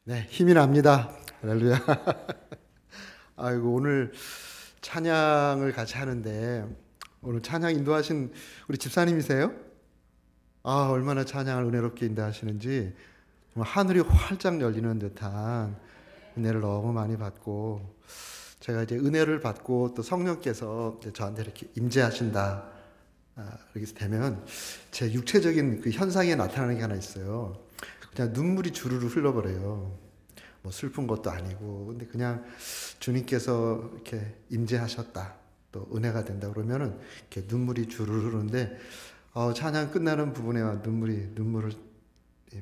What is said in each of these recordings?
네, 힘이 납니다. 할렐루야. 아이고, 오늘 찬양을 같이 하는데, 오늘 찬양 인도하신 우리 집사님이세요? 아, 얼마나 찬양을 은혜롭게 인도하시는지, 정말 하늘이 활짝 열리는 듯한 은혜를 너무 많이 받고, 제가 이제 은혜를 받고 또 성령께서 이제 저한테 이렇게 임재하신다. 이렇게 되면 제 육체적인 그 현상에 나타나는 게 하나 있어요. 그냥 눈물이 주르르 흘러버려요. 뭐 슬픈 것도 아니고, 근데 그냥 주님께서 이렇게 임재하셨다, 또 은혜가 된다 그러면은 이렇게 눈물이 주르르 흐르는데, 찬양 끝나는 부분에 눈물을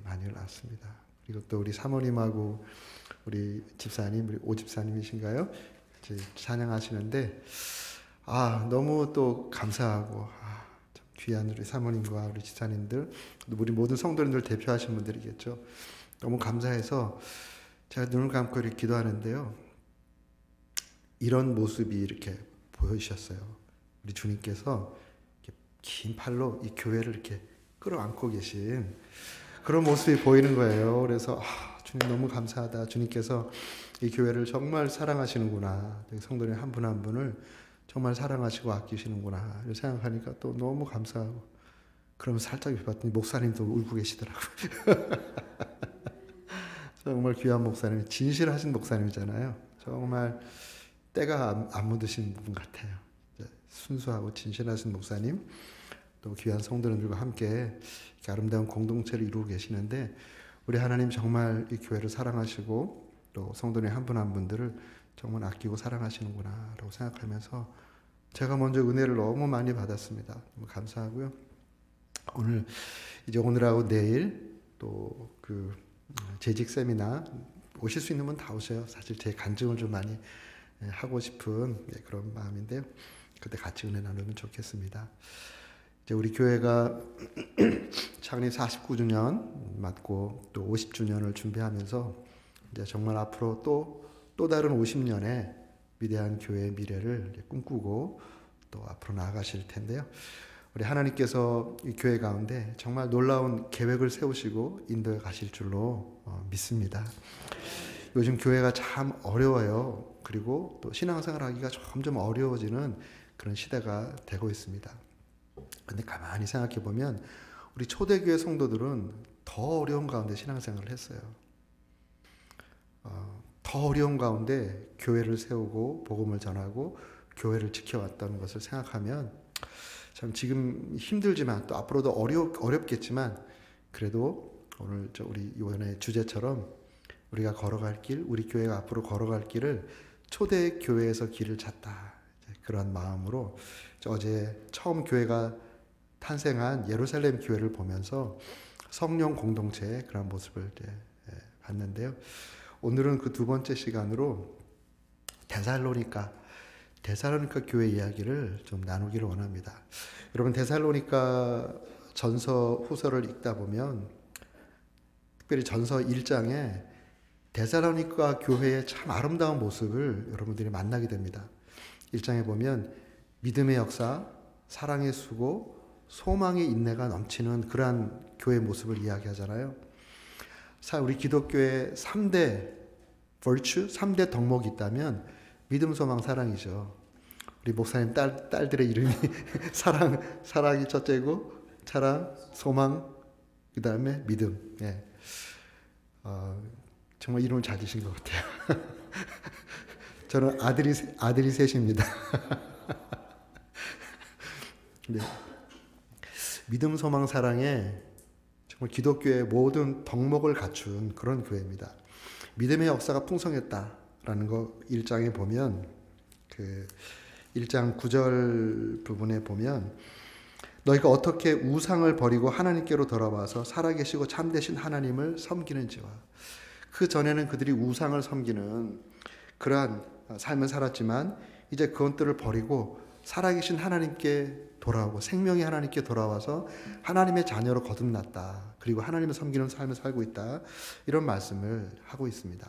많이 흘렸습니다. 그리고 또 우리 사모님하고 우리 집사님, 우리 오 집사님이신가요? 찬양하시는데, 너무 또 감사하고, 참 귀한 우리 사모님과 우리 집사님들, 우리 모든 성도님들 대표하신 분들이겠죠. 너무 감사해서 제가 눈을 감고 이렇게 기도하는데요, 이런 모습이 이렇게 보여주셨어요. 우리 주님께서 이렇게 긴 팔로 이 교회를 이렇게 끌어안고 계신 그런 모습이 보이는 거예요. 그래서 주님 너무 감사하다. 주님께서 이 교회를 정말 사랑하시는구나. 성도님 한 분 한 분을 정말 사랑하시고 아끼시는구나. 이렇게 생각하니까 또 너무 감사하고, 그러면 살짝 봤더니 목사님도 울고 계시더라고요. 정말 귀한 목사님, 진실하신 목사님이잖아요. 정말 때가 안 묻으신 분 같아요. 순수하고 진실하신 목사님, 또 귀한 성도님들과 함께 이렇게 아름다운 공동체를 이루고 계시는데, 우리 하나님 정말 이 교회를 사랑하시고 또 성도님 한 분 한 분들을 정말 아끼고 사랑하시는구나 라고 생각하면서 제가 먼저 은혜를 너무 많이 받았습니다. 너무 감사하고요. 오늘하고 내일 또 그 재직 세미나 오실 수 있는 분 다 오셔요. 사실 제 간증을 좀 많이 하고 싶은 그런 마음인데요. 그때 같이 은혜 나누면 좋겠습니다. 이제 우리 교회가 창립 49주년 맞고 또 50주년을 준비하면서 이제 정말 앞으로 또 다른 50년의 위대한 교회의 미래를 꿈꾸고 또 앞으로 나아가실 텐데요. 우리 하나님께서 이 교회 가운데 정말 놀라운 계획을 세우시고 인도해 가실 줄로 믿습니다. 요즘 교회가 참 어려워요. 그리고 또 신앙생활 하기가 점점 어려워지는 그런 시대가 되고 있습니다. 근데 가만히 생각해 보면 우리 초대교회 성도들은 더 어려운 가운데 신앙생활을 했어요. 더 어려운 가운데 교회를 세우고 복음을 전하고 교회를 지켜왔다는 것을 생각하면 참 지금 힘들지만 또 앞으로도 어렵겠지만, 그래도 오늘 우리 이번에 주제처럼 우리가 걸어갈 길, 우리 교회가 앞으로 걸어갈 길을 초대교회에서 길을 찾다, 그런 마음으로 어제 처음 교회가 탄생한 예루살렘 교회를 보면서 성령 공동체의 그런 모습을 봤는데요. 오늘은 그 두 번째 시간으로 데살로니가 교회 이야기를 좀 나누기를 원합니다. 여러분, 데살로니가 전서 후서를 읽다 보면 특별히 전서 1장에 데살로니가 교회의 참 아름다운 모습을 여러분들이 만나게 됩니다. 1장에 보면 믿음의 역사, 사랑의 수고, 소망의 인내가 넘치는 그러한 교회의 모습을 이야기하잖아요. 우리 기독교의 3대 virtue, 3대 덕목이 있다면 믿음, 소망, 사랑이죠. 우리 목사님 딸들의 이름이 사랑이 첫째고, 사랑, 소망, 그 다음에 믿음. 예. 정말 이름을 잘 지신 것 같아요. 저는 아들이 셋입니다. 네. 믿음, 소망, 사랑에 정말 기독교의 모든 덕목을 갖춘 그런 교회입니다. 믿음의 역사가 풍성했다라는 거 1장에 보면, 그 1장 9절 부분에 보면, 너희가 어떻게 우상을 버리고 하나님께로 돌아와서 살아계시고 참되신 하나님을 섬기는지와, 그 전에는 그들이 우상을 섬기는 그러한 삶을 살았지만 이제 그것들을 버리고 살아계신 하나님께 돌아오고 생명의 하나님께 돌아와서 하나님의 자녀로 거듭났다. 그리고 하나님을 섬기는 삶을 살고 있다. 이런 말씀을 하고 있습니다.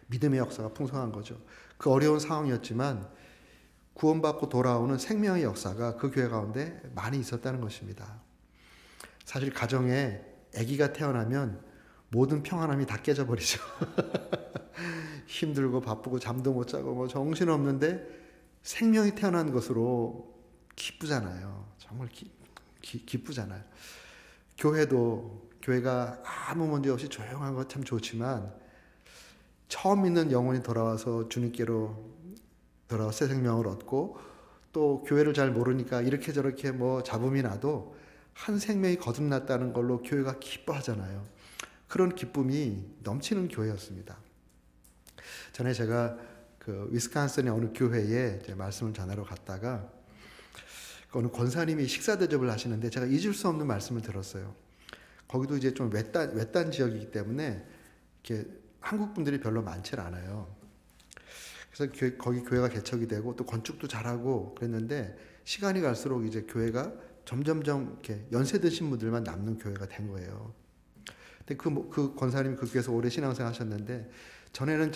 믿음의 역사가 풍성한 거죠. 그 어려운 상황이었지만 구원받고 돌아오는 생명의 역사가 그 교회 가운데 많이 있었다는 것입니다. 사실 가정에 아기가 태어나면 모든 평안함이 다 깨져버리죠. 힘들고 바쁘고 잠도 못 자고 뭐 정신없는데 생명이 태어난 것으로 기쁘잖아요. 정말 기쁘잖아요. 교회가 아무 문제 없이 조용한 거 참 좋지만 처음 믿는 영혼이 돌아와서 주님께로 돌아와 새 생명을 얻고 또 교회를 잘 모르니까 이렇게 저렇게 뭐 잡음이 나도 한 생명이 거듭났다는 걸로 교회가 기뻐하잖아요. 그런 기쁨이 넘치는 교회였습니다. 전에 제가 그 위스콘신의 어느 교회에 이제 말씀을 전하러 갔다가 어느 권사님이 식사 대접을 하시는데 제가 잊을 수 없는 말씀을 들었어요. 거기도 이제 좀 외딴 지역이기 때문에 이렇게 한국 분들이 별로 많지 않아요. 그래서 거기 교회가 개척이 되고 또 건축도 잘하고 그랬는데 시간이 갈수록 이제 교회가 점점점 이렇게 연세 드신 분들만 남는 교회가 된 거예요. 근데 그 권사님이 그 교회에서 오래 신앙생활 하셨는데 전에는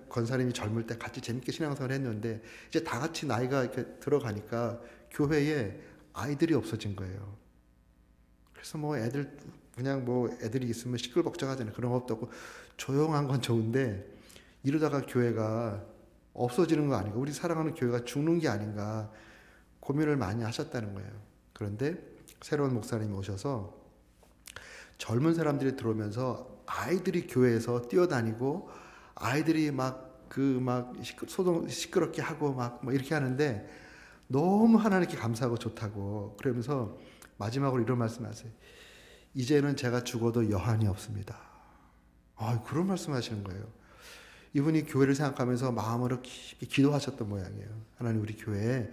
권사님이 젊을 때 같이 재밌게 신앙생활 했는데 이제 다 같이 나이가 이렇게 들어가니까 교회에 아이들이 없어진 거예요. 그래서 뭐 애들이 있으면 시끌벅적하잖아요. 그런 것도 없고 조용한 건 좋은데 이러다가 교회가 없어지는 거 아닌가, 우리 사랑하는 교회가 죽는 게 아닌가 고민을 많이 하셨다는 거예요. 그런데 새로운 목사님이 오셔서 젊은 사람들이 들어오면서 아이들이 교회에서 뛰어다니고 아이들이 시끄럽게 하고 막 이렇게 하는데 너무 하나님께 감사하고 좋다고 그러면서 마지막으로 이런 말씀하세요. 이제는 제가 죽어도 여한이 없습니다. 그런 말씀하시는 거예요. 이분이 교회를 생각하면서 마음으로 깊이 기도하셨던 모양이에요. 하나님, 우리 교회에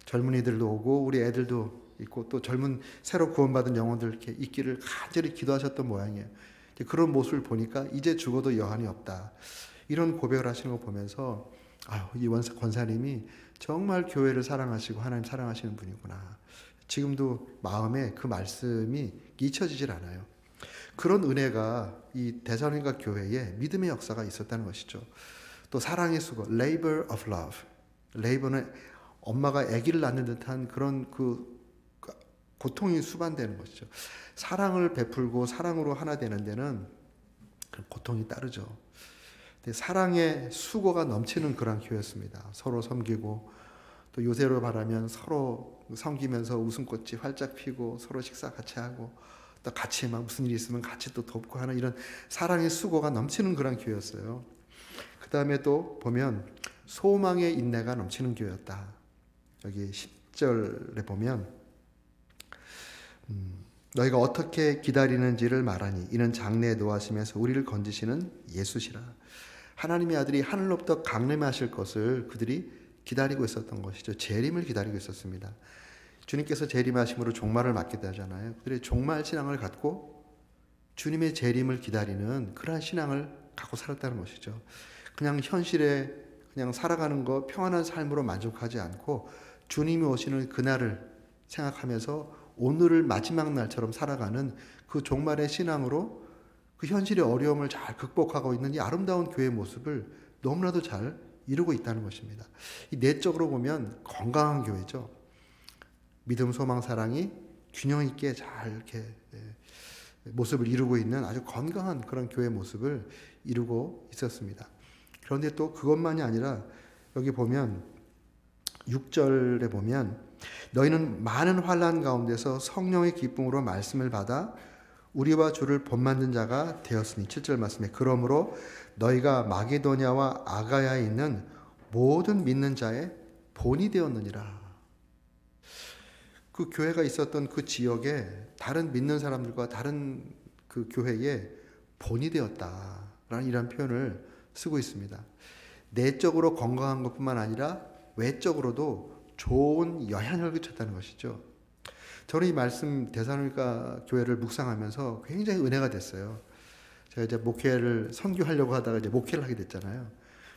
젊은이들도 오고 우리 애들도 있고 또 젊은 새로 구원받은 영혼들 이렇게 있기를 간절히 기도하셨던 모양이에요. 그런 모습을 보니까 이제 죽어도 여한이 없다. 이런 고백을 하시는 거 보면서 이 권사님이 정말 교회를 사랑하시고 하나님 사랑하시는 분이구나. 지금도 마음에 그 말씀이 잊혀지질 않아요. 그런 은혜가 이 데살로니가 교회에 믿음의 역사가 있었다는 것이죠. 또 사랑의 수고, labor of love. labor는 엄마가 아기를 낳는 듯한 그런 그 고통이 수반되는 것이죠. 사랑을 베풀고 사랑으로 하나 되는 데는 고통이 따르죠. 근데 사랑의 수고가 넘치는 그런 교회였습니다. 서로 섬기고 또 요새로 말하면 서로 섬기면서 웃음꽃이 활짝 피고 서로 식사 같이 하고 또 같이 막 무슨 일이 있으면 같이 또 돕고 하는 이런 사랑의 수고가 넘치는 그런 교회였어요. 그 다음에 또 보면 소망의 인내가 넘치는 교회였다. 여기 10절에 보면 너희가 어떻게 기다리는지를 말하니 이는 장래에 노하시면서 우리를 건지시는 예수시라. 하나님의 아들이 하늘로부터 강림하실 것을 그들이 기다리고 있었던 것이죠. 재림을 기다리고 있었습니다. 주님께서 재림하심으로 종말을 맞게 되잖아요. 그들의 종말 신앙을 갖고 주님의 재림을 기다리는 그러한 신앙을 갖고 살았다는 것이죠. 그냥 현실에 그냥 살아가는 거 평안한 삶으로 만족하지 않고 주님이 오시는 그날을 생각하면서 오늘을 마지막 날처럼 살아가는 그 종말의 신앙으로 그 현실의 어려움을 잘 극복하고 있는 이 아름다운 교회의 모습을 너무나도 잘 이루고 있다는 것입니다. 이 내적으로 보면 건강한 교회죠. 믿음, 소망, 사랑이 균형 있게 잘 이렇게 모습을 이루고 있는 아주 건강한 그런 교회 모습을 이루고 있었습니다. 그런데 또 그것만이 아니라 여기 보면 6절에 보면 너희는 많은 환난 가운데서 성령의 기쁨으로 말씀을 받아 우리와 주를 본받는 자가 되었으니 7절 말씀에 그러므로 너희가 마게도냐와 아가야에 있는 모든 믿는 자의 본이 되었느니라. 그 교회가 있었던 그 지역에 다른 믿는 사람들과 다른 그 교회에 본이 되었다라는 이런 표현을 쓰고 있습니다. 내적으로 건강한 것뿐만 아니라 외적으로도 좋은 영향을 끼쳤다는 것이죠. 저는 이 말씀 데살로니가 교회를 묵상하면서 굉장히 은혜가 됐어요. 제가 이제 목회를 선교하려고 하다가 이제 목회를 하게 됐잖아요.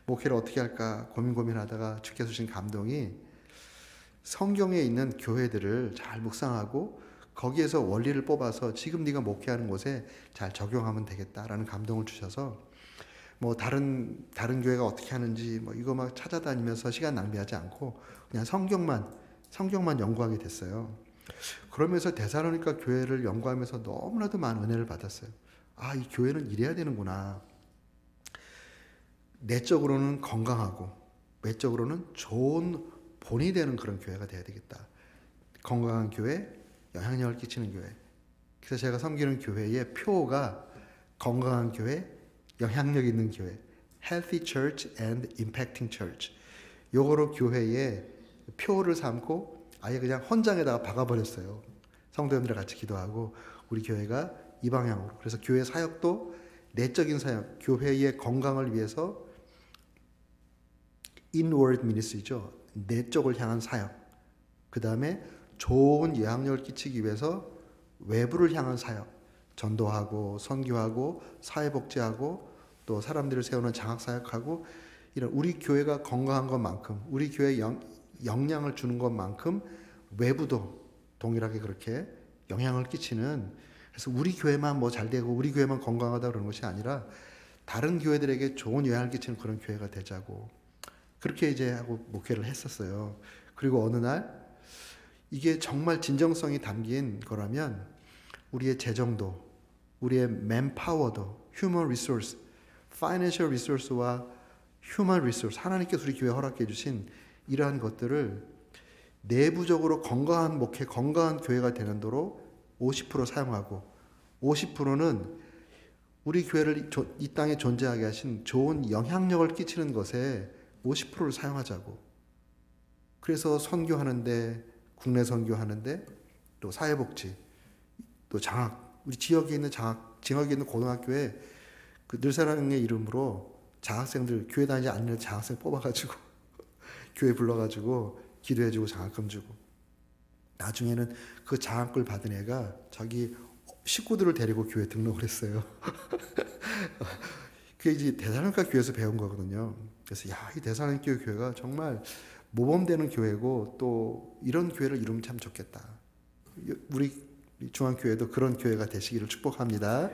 목회를 어떻게 할까 고민하다가 주께서 주신 감동이 성경에 있는 교회들을 잘 묵상하고 거기에서 원리를 뽑아서 지금 네가 목회하는 곳에 잘 적용하면 되겠다라는 감동을 주셔서 뭐 다른 교회가 어떻게 하는지 뭐 이거 막 찾아다니면서 시간 낭비하지 않고 그냥 성경만 연구하게 됐어요. 그러면서 데살로니가 교회를 연구하면서 너무나도 많은 은혜를 받았어요. 아, 이 교회는 이래야 되는구나. 내적으로는 건강하고 외적으로는 좋은 본이 되는 그런 교회가 돼야 되겠다. 건강한 교회, 영향력을 끼치는 교회. 그래서 제가 섬기는 교회의 표가 건강한 교회, 영향력 있는 교회, Healthy Church and Impacting Church. 요거로 교회의 표를 삼고 아예 그냥 헌장에다가 박아버렸어요. 성도님들 같이 기도하고 우리 교회가 이 방향으로. 그래서 교회 사역도 내적인 사역, 교회의 건강을 위해서 inward ministry죠. 내적을 향한 사역. 그 다음에 좋은 영향력을 끼치기 위해서 외부를 향한 사역. 전도하고 선교하고 사회복지하고 또 사람들을 세우는 장학사역하고 이런 우리 교회가 건강한 것만큼 우리 교회에 영향을 주는 것만큼 외부도 동일하게 그렇게 영향을 끼치는 그래서 우리 교회만 뭐 잘 되고 우리 교회만 건강하다 그런 것이 아니라 다른 교회들에게 좋은 영향을 끼치는 그런 교회가 되자고 그렇게 이제 하고 목회를 했었어요. 그리고 어느 날 이게 정말 진정성이 담긴 거라면 우리의 재정도, 우리의 맨파워도, 휴먼 리소스, 파이낸셜 리소스와 휴먼 리소스, 하나님께서 우리 교회에 허락해 주신 이러한 것들을 내부적으로 건강한 목회, 건강한 교회가 되는 도로 50% 사용하고 50%는 우리 교회를 이 땅에 존재하게 하신 좋은 영향력을 끼치는 것에 50%를 사용하자고. 그래서 선교하는데, 국내 선교하는데, 또 사회복지, 또 장학, 우리 지역에 있는 지역에 있는 고등학교에 그 늘사랑의 이름으로 장학생들, 교회 다니지 않는 장학생 뽑아가지고, 교회 불러가지고, 기도해주고 장학금 주고. 나중에는 그 장학금을 받은 애가 자기 식구들을 데리고 교회 등록을 했어요. 그게 이제 대사님과 교회에서 배운 거거든요. 그래서 야, 이 대사님교 교회가 정말 모범되는 교회고 또 이런 교회를 이루면 참 좋겠다. 우리 중앙교회도 그런 교회가 되시기를 축복합니다.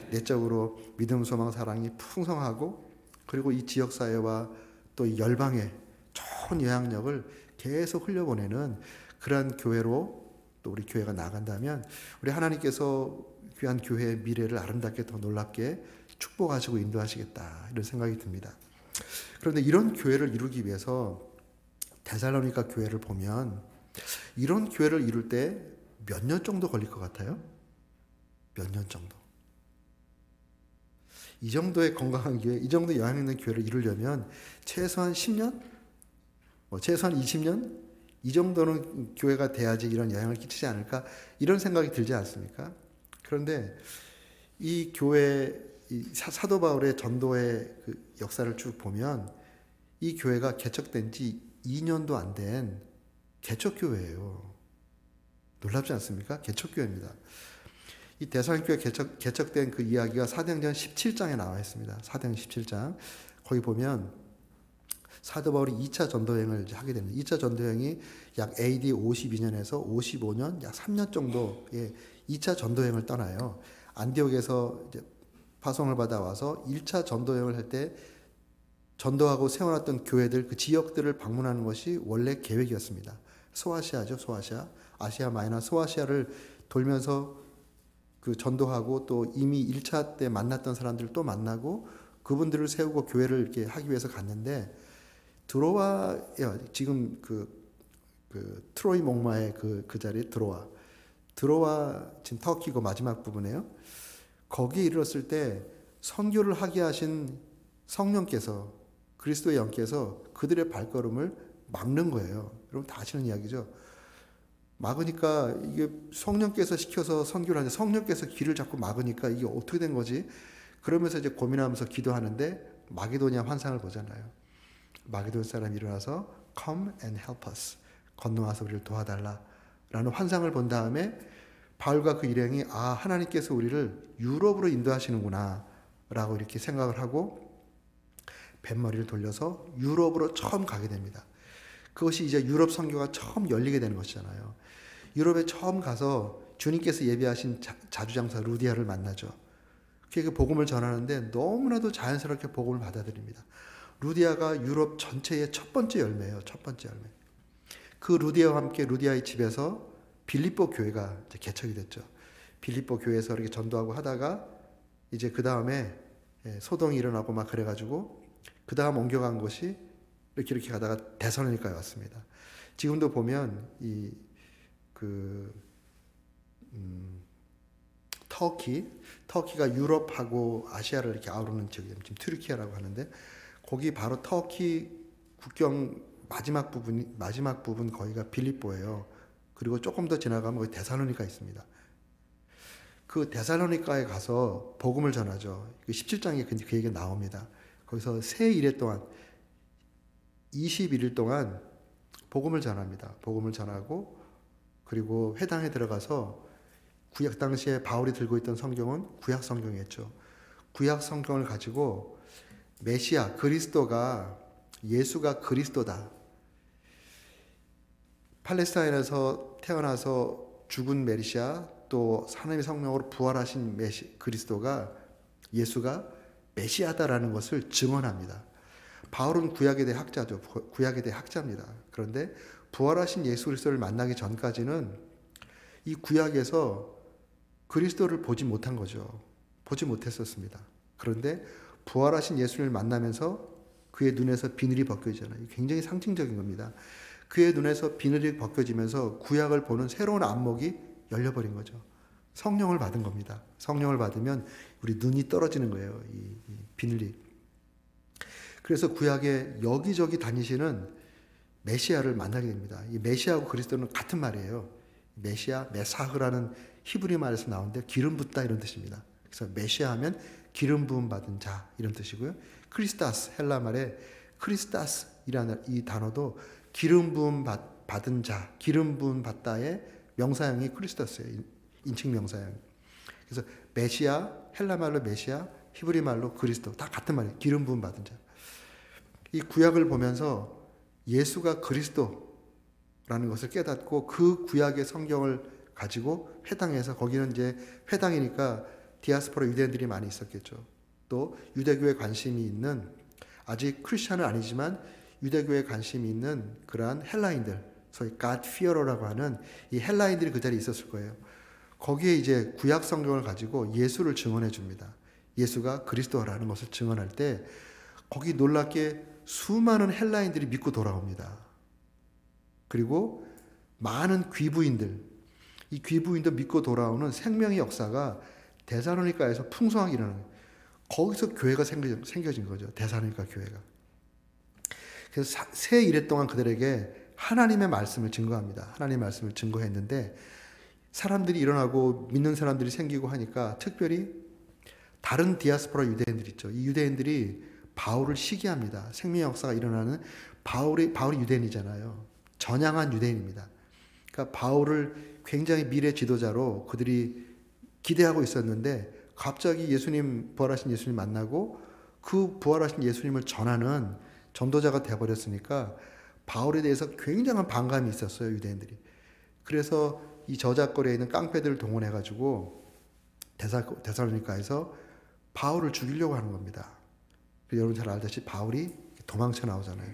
내적으로 믿음, 소망, 사랑이 풍성하고 그리고 이 지역사회와 또 이 열방에 좋은 영향력을 계속 흘려보내는 그러한 교회로 또 우리 교회가 나간다면 우리 하나님께서 귀한 교회의 미래를 아름답게 더 놀랍게 축복하시고 인도하시겠다 이런 생각이 듭니다. 그런데 이런 교회를 이루기 위해서 데살로니가 교회를 보면 이런 교회를 이룰 때 몇 년 정도 걸릴 것 같아요? 몇 년 정도? 이 정도의 건강한 교회, 이 정도의 영향 있는 교회를 이루려면 최소한 10년? 최소한 20년? 이 정도는 교회가 돼야지 이런 영향을 끼치지 않을까? 이런 생각이 들지 않습니까? 그런데 이 교회, 이 사도 바울의 전도의 그 역사를 쭉 보면 이 교회가 개척된 지 2년도 안 된 개척교회예요. 놀랍지 않습니까? 개척교회입니다. 이 대살교회 개척된 그 이야기가 사도행전 17장에 나와 있습니다. 사도행전 17장. 거기 보면 사도 바울이 2차 전도여행을 하게 됩니다. 2차 전도여행이 약 AD 52년에서 55년, 약 3년 정도의 2차 전도여행을 떠나요. 안디옥에서 이제 파송을 받아와서 1차 전도여행을 할 때 전도하고 세워놨던 교회들, 그 지역들을 방문하는 것이 원래 계획이었습니다. 소아시아죠, 소아시아. 아시아 마이너 소아시아를 돌면서 그 전도하고 또 이미 1차 때 만났던 사람들을 또 만나고 그분들을 세우고 교회를 이렇게 하기 위해서 갔는데 드로아, 지금 그 트로이 목마의 그 자리에 드로아 지금 터키고 마지막 부분에요. 거기에 이르렀을 때 선교를 하게 하신 성령께서 그리스도의 영께서 그들의 발걸음을 막는 거예요. 여러분 다 아시는 이야기죠. 막으니까 이게 성령께서 시켜서 선교를 하는데 성령께서 길을 자꾸 막으니까 이게 어떻게 된 거지? 그러면서 이제 고민하면서 기도하는데 마게도냐 환상을 보잖아요. 마게도냐 사람이 일어나서 Come and help us. 건너와서 우리를 도와달라. 라는 환상을 본 다음에 바울과 그 일행이 하나님께서 우리를 유럽으로 인도하시는구나 라고 이렇게 생각을 하고 뱃머리를 돌려서 유럽으로 처음 가게 됩니다. 그것이 이제 유럽 선교가 처음 열리게 되는 것이잖아요. 유럽에 처음 가서 주님께서 예비하신 자주장사 루디아를 만나죠. 그 복음을 전하는데 너무나도 자연스럽게 복음을 받아들입니다. 루디아가 유럽 전체의 첫 번째 열매예요. 첫 번째 열매. 그 루디아와 함께 루디아의 집에서 빌립보 교회가 이제 개척이 됐죠. 빌립보 교회에서 이렇게 전도하고 하다가 이제 그 다음에 소동이 일어나고 막 그래가지고 그 다음 옮겨간 곳이 이렇게 가다가 데살로니가에 왔습니다. 지금도 보면 터키가 유럽하고 아시아를 이렇게 아우르는 지역이 지금 튀르키예라고 하는데, 거기 바로 터키 국경 마지막 부분 거기가 빌립보예요. 그리고 조금 더 지나가면 거기 데살로니가 있습니다. 그 데살로니가에 가서 복음을 전하죠. 17장에 그 얘기가 나옵니다. 거기서 세 일해 동안 21일 동안 복음을 전합니다. 복음을 전하고, 그리고 회당에 들어가서 구약 당시에 바울이 들고 있던 성경은 구약 성경이었죠. 구약 성경을 가지고 메시아 그리스도가, 예수가 그리스도다, 팔레스타인에서 태어나서 죽은 메시아, 또 하나님의 성령으로 부활하신 그리스도가, 예수가 메시아다라는 것을 증언합니다. 바울은 구약에 대해 학자죠. 구약에 대해 학자입니다. 그런데 부활하신 예수 그리스도를 만나기 전까지는 이 구약에서 그리스도를 보지 못한 거죠. 보지 못했었습니다. 그런데 부활하신 예수를 만나면서 그의 눈에서 비늘이 벗겨지잖아요. 굉장히 상징적인 겁니다. 그의 눈에서 비늘이 벗겨지면서 구약을 보는 새로운 안목이 열려버린 거죠. 성령을 받은 겁니다. 성령을 받으면 우리 눈이 떨어지는 거예요. 이 비늘이. 그래서 구약에 여기저기 다니시는 메시아를 만나게 됩니다. 이 메시아하고 그리스도는 같은 말이에요. 메시아, 메사흐라는 히브리 말에서 나오는데 기름 붓다 이런 뜻입니다. 그래서 메시아 하면 기름 부음 받은 자 이런 뜻이고요. 크리스타스, 헬라 말에 크리스타스이라는 이 단어도 기름 부음 받은 자, 기름 부음 받다의 명사형이 크리스타스예요. 인칭 명사형. 그래서 메시아, 헬라 말로 메시아, 히브리 말로 그리스도, 다 같은 말이에요. 기름 부음 받은 자. 이 구약을 보면서 예수가 그리스도라는 것을 깨닫고 그 구약의 성경을 가지고 회당에서, 거기는 이제 회당이니까 디아스포라 유대인들이 많이 있었겠죠. 또 유대교에 관심이 있는, 아직 크리스천은 아니지만 유대교에 관심이 있는 그러한 헬라인들, 소위 God fearer라고 하는 이 헬라인들이 그 자리에 있었을 거예요. 거기에 이제 구약 성경을 가지고 예수를 증언해 줍니다. 예수가 그리스도라는 것을 증언할 때 거기 놀랍게 수많은 헬라인들이 믿고 돌아옵니다. 그리고 많은 귀부인들, 이 귀부인도 믿고 돌아오는 생명의 역사가 데살로니가에서 풍성하게 일어나는, 거기서 교회가 생겨진 거죠. 데살로니가 교회가. 그래서 세 일해 동안 그들에게 하나님의 말씀을 증거합니다. 하나님의 말씀을 증거했는데, 사람들이 일어나고 믿는 사람들이 생기고 하니까 특별히 다른 디아스포라 유대인들 있죠. 이 유대인들이 바울을 시기합니다. 생명의 역사가 일어나는, 바울이 유대인이잖아요. 전향한 유대인입니다. 그러니까 바울을 굉장히 미래 지도자로 그들이 기대하고 있었는데, 갑자기 부활하신 예수님 만나고 그 부활하신 예수님을 전하는 전도자가 되어버렸으니까 바울에 대해서 굉장한 반감이 있었어요, 유대인들이. 그래서 이 저작거리에 있는 깡패들을 동원해가지고 데살로니가에서 바울을 죽이려고 하는 겁니다. 여러분 잘 알다시피 바울이 도망쳐 나오잖아요.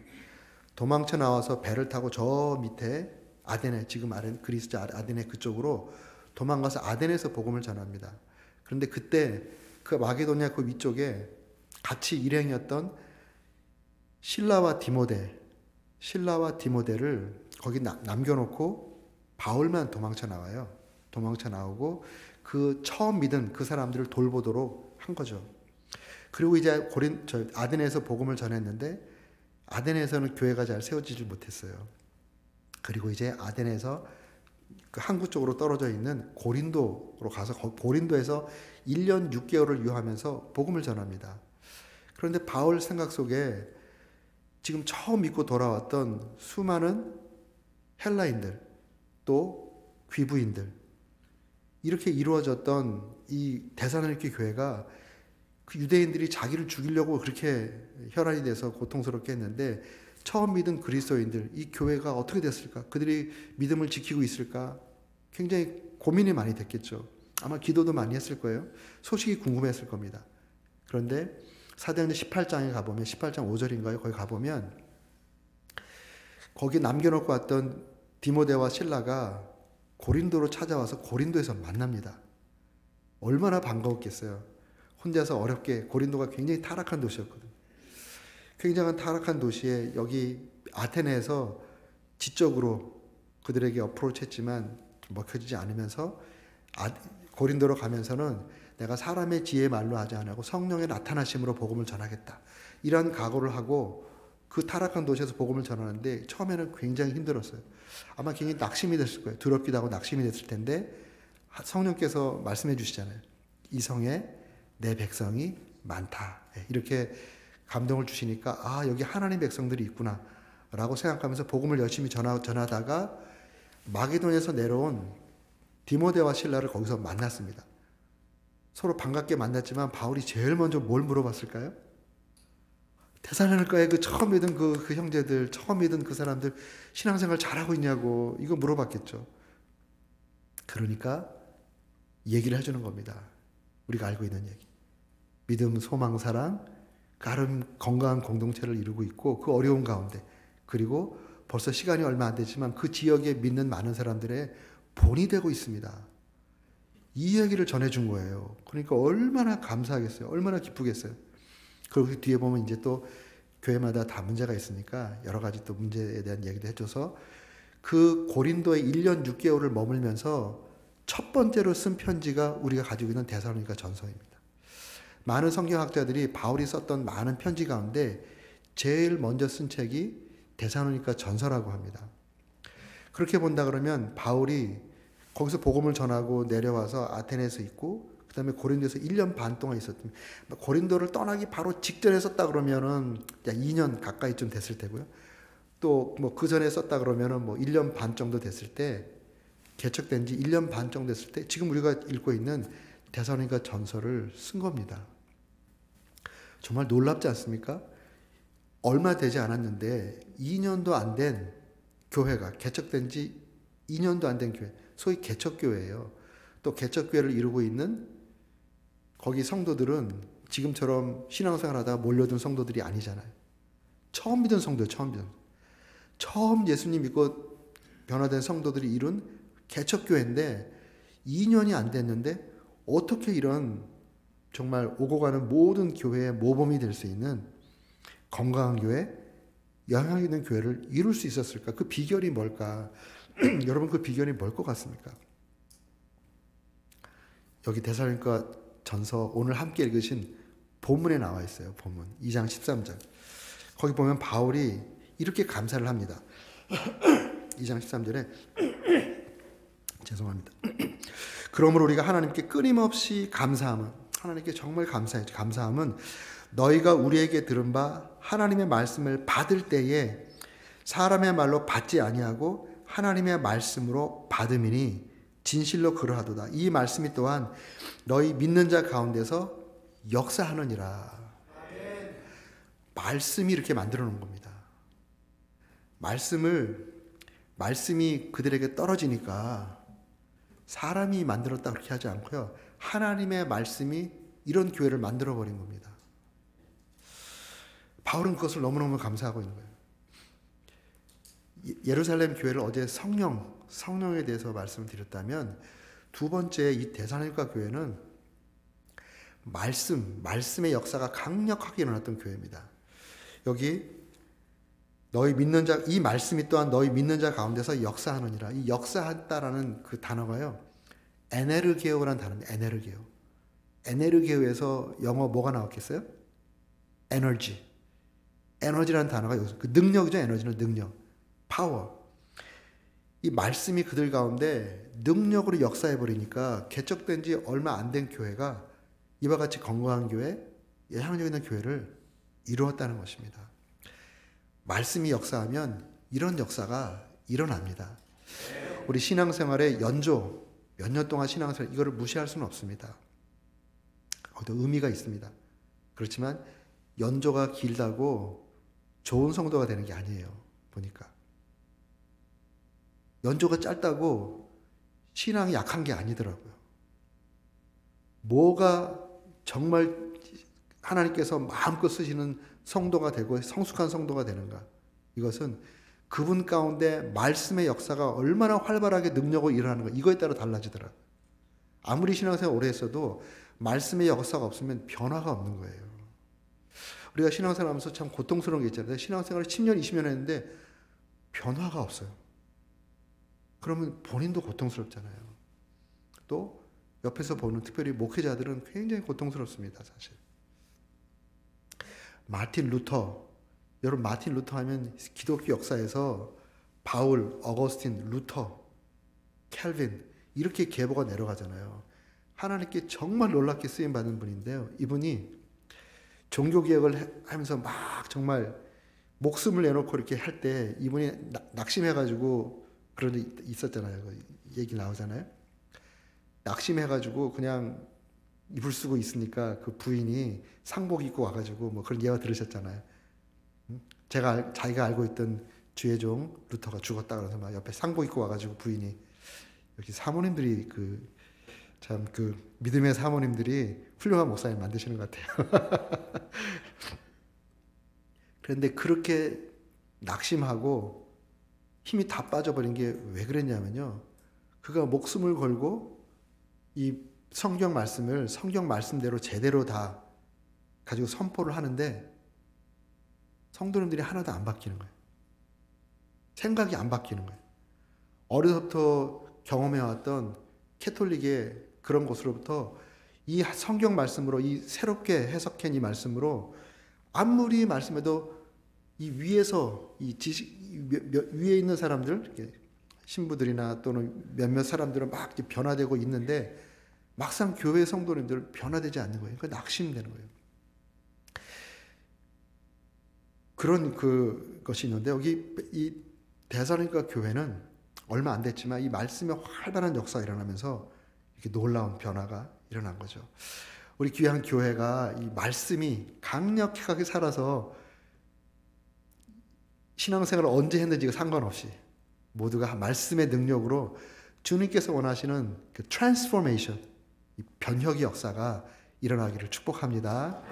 도망쳐 나와서 배를 타고 저 밑에 아데네, 지금 그리스 아데네 그쪽으로 도망가서 아데네에서 복음을 전합니다. 그런데 그때 그 마게도냐 그 위쪽에 같이 일행이었던 실라와 디모데를 거기 남겨놓고 바울만 도망쳐 나와요. 도망쳐 나오고 그 처음 믿은 그 사람들을 돌보도록 한 거죠. 그리고 이제 아데네에서 복음을 전했는데 아데네에서는 교회가 잘 세워지지 못했어요. 그리고 이제 아데네에서 그 항구 쪽으로 떨어져 있는 고린도로 가서 고린도에서 1년 6개월을 유하면서 복음을 전합니다. 그런데 바울 생각 속에 지금 처음 믿고 돌아왔던 수많은 헬라인들, 또 귀부인들, 이렇게 이루어졌던 이 데살로니가 교회가 그 유대인들이 자기를 죽이려고 그렇게 혈안이 돼서 고통스럽게 했는데, 처음 믿은 그리스도인들, 이 교회가 어떻게 됐을까? 그들이 믿음을 지키고 있을까? 굉장히 고민이 많이 됐겠죠. 아마 기도도 많이 했을 거예요. 소식이 궁금했을 겁니다. 그런데 사도행전 18장에 가보면, 18장 5절인가요? 거기 가보면 거기 남겨놓고 왔던 디모데와 실라가 고린도로 찾아와서 고린도에서 만납니다. 얼마나 반가웠겠어요. 혼자서 어렵게, 고린도가 굉장히 타락한 도시였거든요. 굉장한 타락한 도시에 여기 아테네에서 지적으로 그들에게 어프로치 했지만 먹혀지지 않으면서 고린도로 가면서는 내가 사람의 지혜의 말로 하지 않고 성령의 나타나심으로 복음을 전하겠다. 이런 각오를 하고 그 타락한 도시에서 복음을 전하는데 처음에는 굉장히 힘들었어요. 아마 굉장히 낙심이 됐을 거예요. 두렵기도 하고 낙심이 됐을 텐데 성령께서 말씀해 주시잖아요. 이 성에 내 백성이 많다. 이렇게 감동을 주시니까 아, 여기 하나님 백성들이 있구나 라고 생각하면서 복음을 열심히 전하다가 마게도냐에서 내려온 디모데와 실라를 거기서 만났습니다. 서로 반갑게 만났지만 바울이 제일 먼저 뭘 물어봤을까요? 데살로니가의 그 처음 믿은 그 형제들, 처음 믿은 그 사람들 신앙생활 잘하고 있냐고 이거 물어봤겠죠. 그러니까 얘기를 해주는 겁니다. 우리가 알고 있는 얘기. 믿음, 소망, 사랑, 가름 건강한 공동체를 이루고 있고 그 어려운 가운데, 그리고 벌써 시간이 얼마 안 되지만 그 지역에 믿는 많은 사람들의 본이 되고 있습니다. 이 얘기를 전해준 거예요. 그러니까 얼마나 감사하겠어요. 얼마나 기쁘겠어요. 그리고 그 뒤에 보면 이제 또 교회마다 다 문제가 있으니까 여러 가지 또 문제에 대한 얘기도 해줘서 그 고린도에 1년 6개월을 머물면서 첫 번째로 쓴 편지가 우리가 가지고 있는 데살로니가 전서입니다. 많은 성경학자들이 바울이 썼던 많은 편지 가운데 제일 먼저 쓴 책이 데살로니가 전서라고 합니다. 그렇게 본다 그러면 바울이 거기서 복음을 전하고 내려와서 아테네에서 있고 그 다음에 고린도에서 1년 반 동안 있었던, 고린도를 떠나기 바로 직전에 썼다 그러면은 2년 가까이쯤 됐을 테고요. 또 뭐 그 전에 썼다 그러면은 뭐 1년 반 정도 됐을 때, 개척된 지 1년 반 정도 됐을 때 지금 우리가 읽고 있는 데살로니가 전서를 쓴 겁니다. 정말 놀랍지 않습니까? 얼마 되지 않았는데 2년도 안 된 교회가, 개척된 지 2년도 안 된 교회, 소위 개척교회예요. 또 개척교회를 이루고 있는 거기 성도들은 지금처럼 신앙생활하다가 몰려든 성도들이 아니잖아요. 처음 믿은 성도예요. 처음 예수님 믿고 변화된 성도들이 이룬 개척교회인데 2년이 안 됐는데 어떻게 이런 정말 오고 가는 모든 교회의 모범이 될 수 있는 건강한 교회, 영향 있는 교회를 이룰 수 있었을까? 그 비결이 뭘까? 여러분, 그 비결이 뭘 것 같습니까? 여기 데살로니가 전서 오늘 함께 읽으신 본문에 나와 있어요. 본문 2장 13절. 거기 보면 바울이 이렇게 감사를 합니다. 2장 13절에 죄송합니다. 그러므로 우리가 하나님께 끊임없이 감사함은, 하나님께 정말 감사했죠. 감사함은 너희가 우리에게 들은 바 하나님의 말씀을 받을 때에 사람의 말로 받지 아니하고 하나님의 말씀으로 받음이니 진실로 그러하도다. 이 말씀이 또한 너희 믿는 자 가운데서 역사하느니라. 말씀이 이렇게 만들어 놓은 겁니다. 말씀이 그들에게 떨어지니까 사람이 만들었다 그렇게 하지 않고요. 하나님의 말씀이 이런 교회를 만들어 버린 겁니다. 바울은 그것을 너무너무 감사하고 있는 거예요. 예루살렘 교회를 어제 성령에 대해서 말씀을 드렸다면, 두 번째 이 데살로니가 교회는 말씀의 역사가 강력하게 일어났던 교회입니다. 여기 너희 믿는 자, 이 말씀이 또한 너희 믿는 자 가운데서 역사하느니라. 이 역사했다라는 그 단어가요, 에네르게오라는 단어입니다. 에네르게오에서 영어 뭐가 나왔겠어요? 에너지라는 단어가 여기서, 그 능력이죠. 에너지는 능력, 파워. 이 말씀이 그들 가운데 능력으로 역사해버리니까 개척된 지 얼마 안 된 교회가 이와 같이 건강한 교회, 영향력 있는 교회를 이루었다는 것입니다. 말씀이 역사하면 이런 역사가 일어납니다. 우리 신앙생활의 연조, 몇 년 동안 신앙생활, 이거를 무시할 수는 없습니다. 거기도 의미가 있습니다. 그렇지만 연조가 길다고 좋은 성도가 되는 게 아니에요. 보니까 연조가 짧다고 신앙이 약한 게 아니더라고요. 뭐가 정말 하나님께서 마음껏 쓰시는 성도가 되고 성숙한 성도가 되는가, 이것은 그분 가운데 말씀의 역사가 얼마나 활발하게 능력으로 일어나는가, 이거에 따라 달라지더라고요. 아무리 신앙생활 오래 했어도 말씀의 역사가 없으면 변화가 없는 거예요. 우리가 신앙생활 하면서 참 고통스러운 게 있잖아요. 신앙생활을 10년, 20년 했는데 변화가 없어요. 그러면 본인도 고통스럽잖아요. 또 옆에서 보는 특별히 목회자들은 굉장히 고통스럽습니다. 사실. 마틴 루터, 여러분 마틴 루터 하면 기독교 역사에서 바울, 어거스틴, 루터, 캘빈 이렇게 계보가 내려가잖아요. 하나님께 정말 놀랍게 쓰임받은 분인데요. 이분이 종교개혁을 하면서 막 정말 목숨을 내놓고 이렇게 할 때 이분이 낙심해가지고 그런 일 있었잖아요. 그 얘기 나오잖아요. 낙심해가지고 그냥 이불 쓰고 있으니까 그 부인이 상복 입고 와가지고 뭐 그런 예화 들으셨잖아요. 자기가 알고 있던 주의 종 루터가 죽었다 그래서 막 옆에 상복 입고 와가지고 부인이 여기 사모님들이 참 믿음의 사모님들이 훌륭한 목사님 만드시는 것 같아요. 그런데 그렇게 낙심하고 힘이 다 빠져버린 게 왜 그랬냐면요. 그가 목숨을 걸고 이 성경 말씀대로 제대로 다 가지고 선포를 하는데 성도님들이 하나도 안 바뀌는 거예요. 생각이 안 바뀌는 거예요. 어려서부터 경험해왔던 캐톨릭의 그런 곳으로부터 이 성경 말씀으로 이 새롭게 해석한 이 말씀으로 아무리 말씀해도 이 위에서 이 위에 있는 사람들 신부들이나 또는 몇몇 사람들은 막 변화되고 있는데 막상 교회 성도님들 변화되지 않는 거예요. 그러니까 낙심되는 거예요. 그런 것이 있는데 여기 이 데살로니가 교회는 얼마 안 됐지만 이 말씀의 활발한 역사가 일어나면서 이렇게 놀라운 변화가 일어난 거죠. 우리 귀한 교회가 이 말씀이 강력하게 살아서 신앙생활을 언제 했는지가 상관없이 모두가 말씀의 능력으로 주님께서 원하시는 그 트랜스포메이션, 이 변혁의 역사가 일어나기를 축복합니다.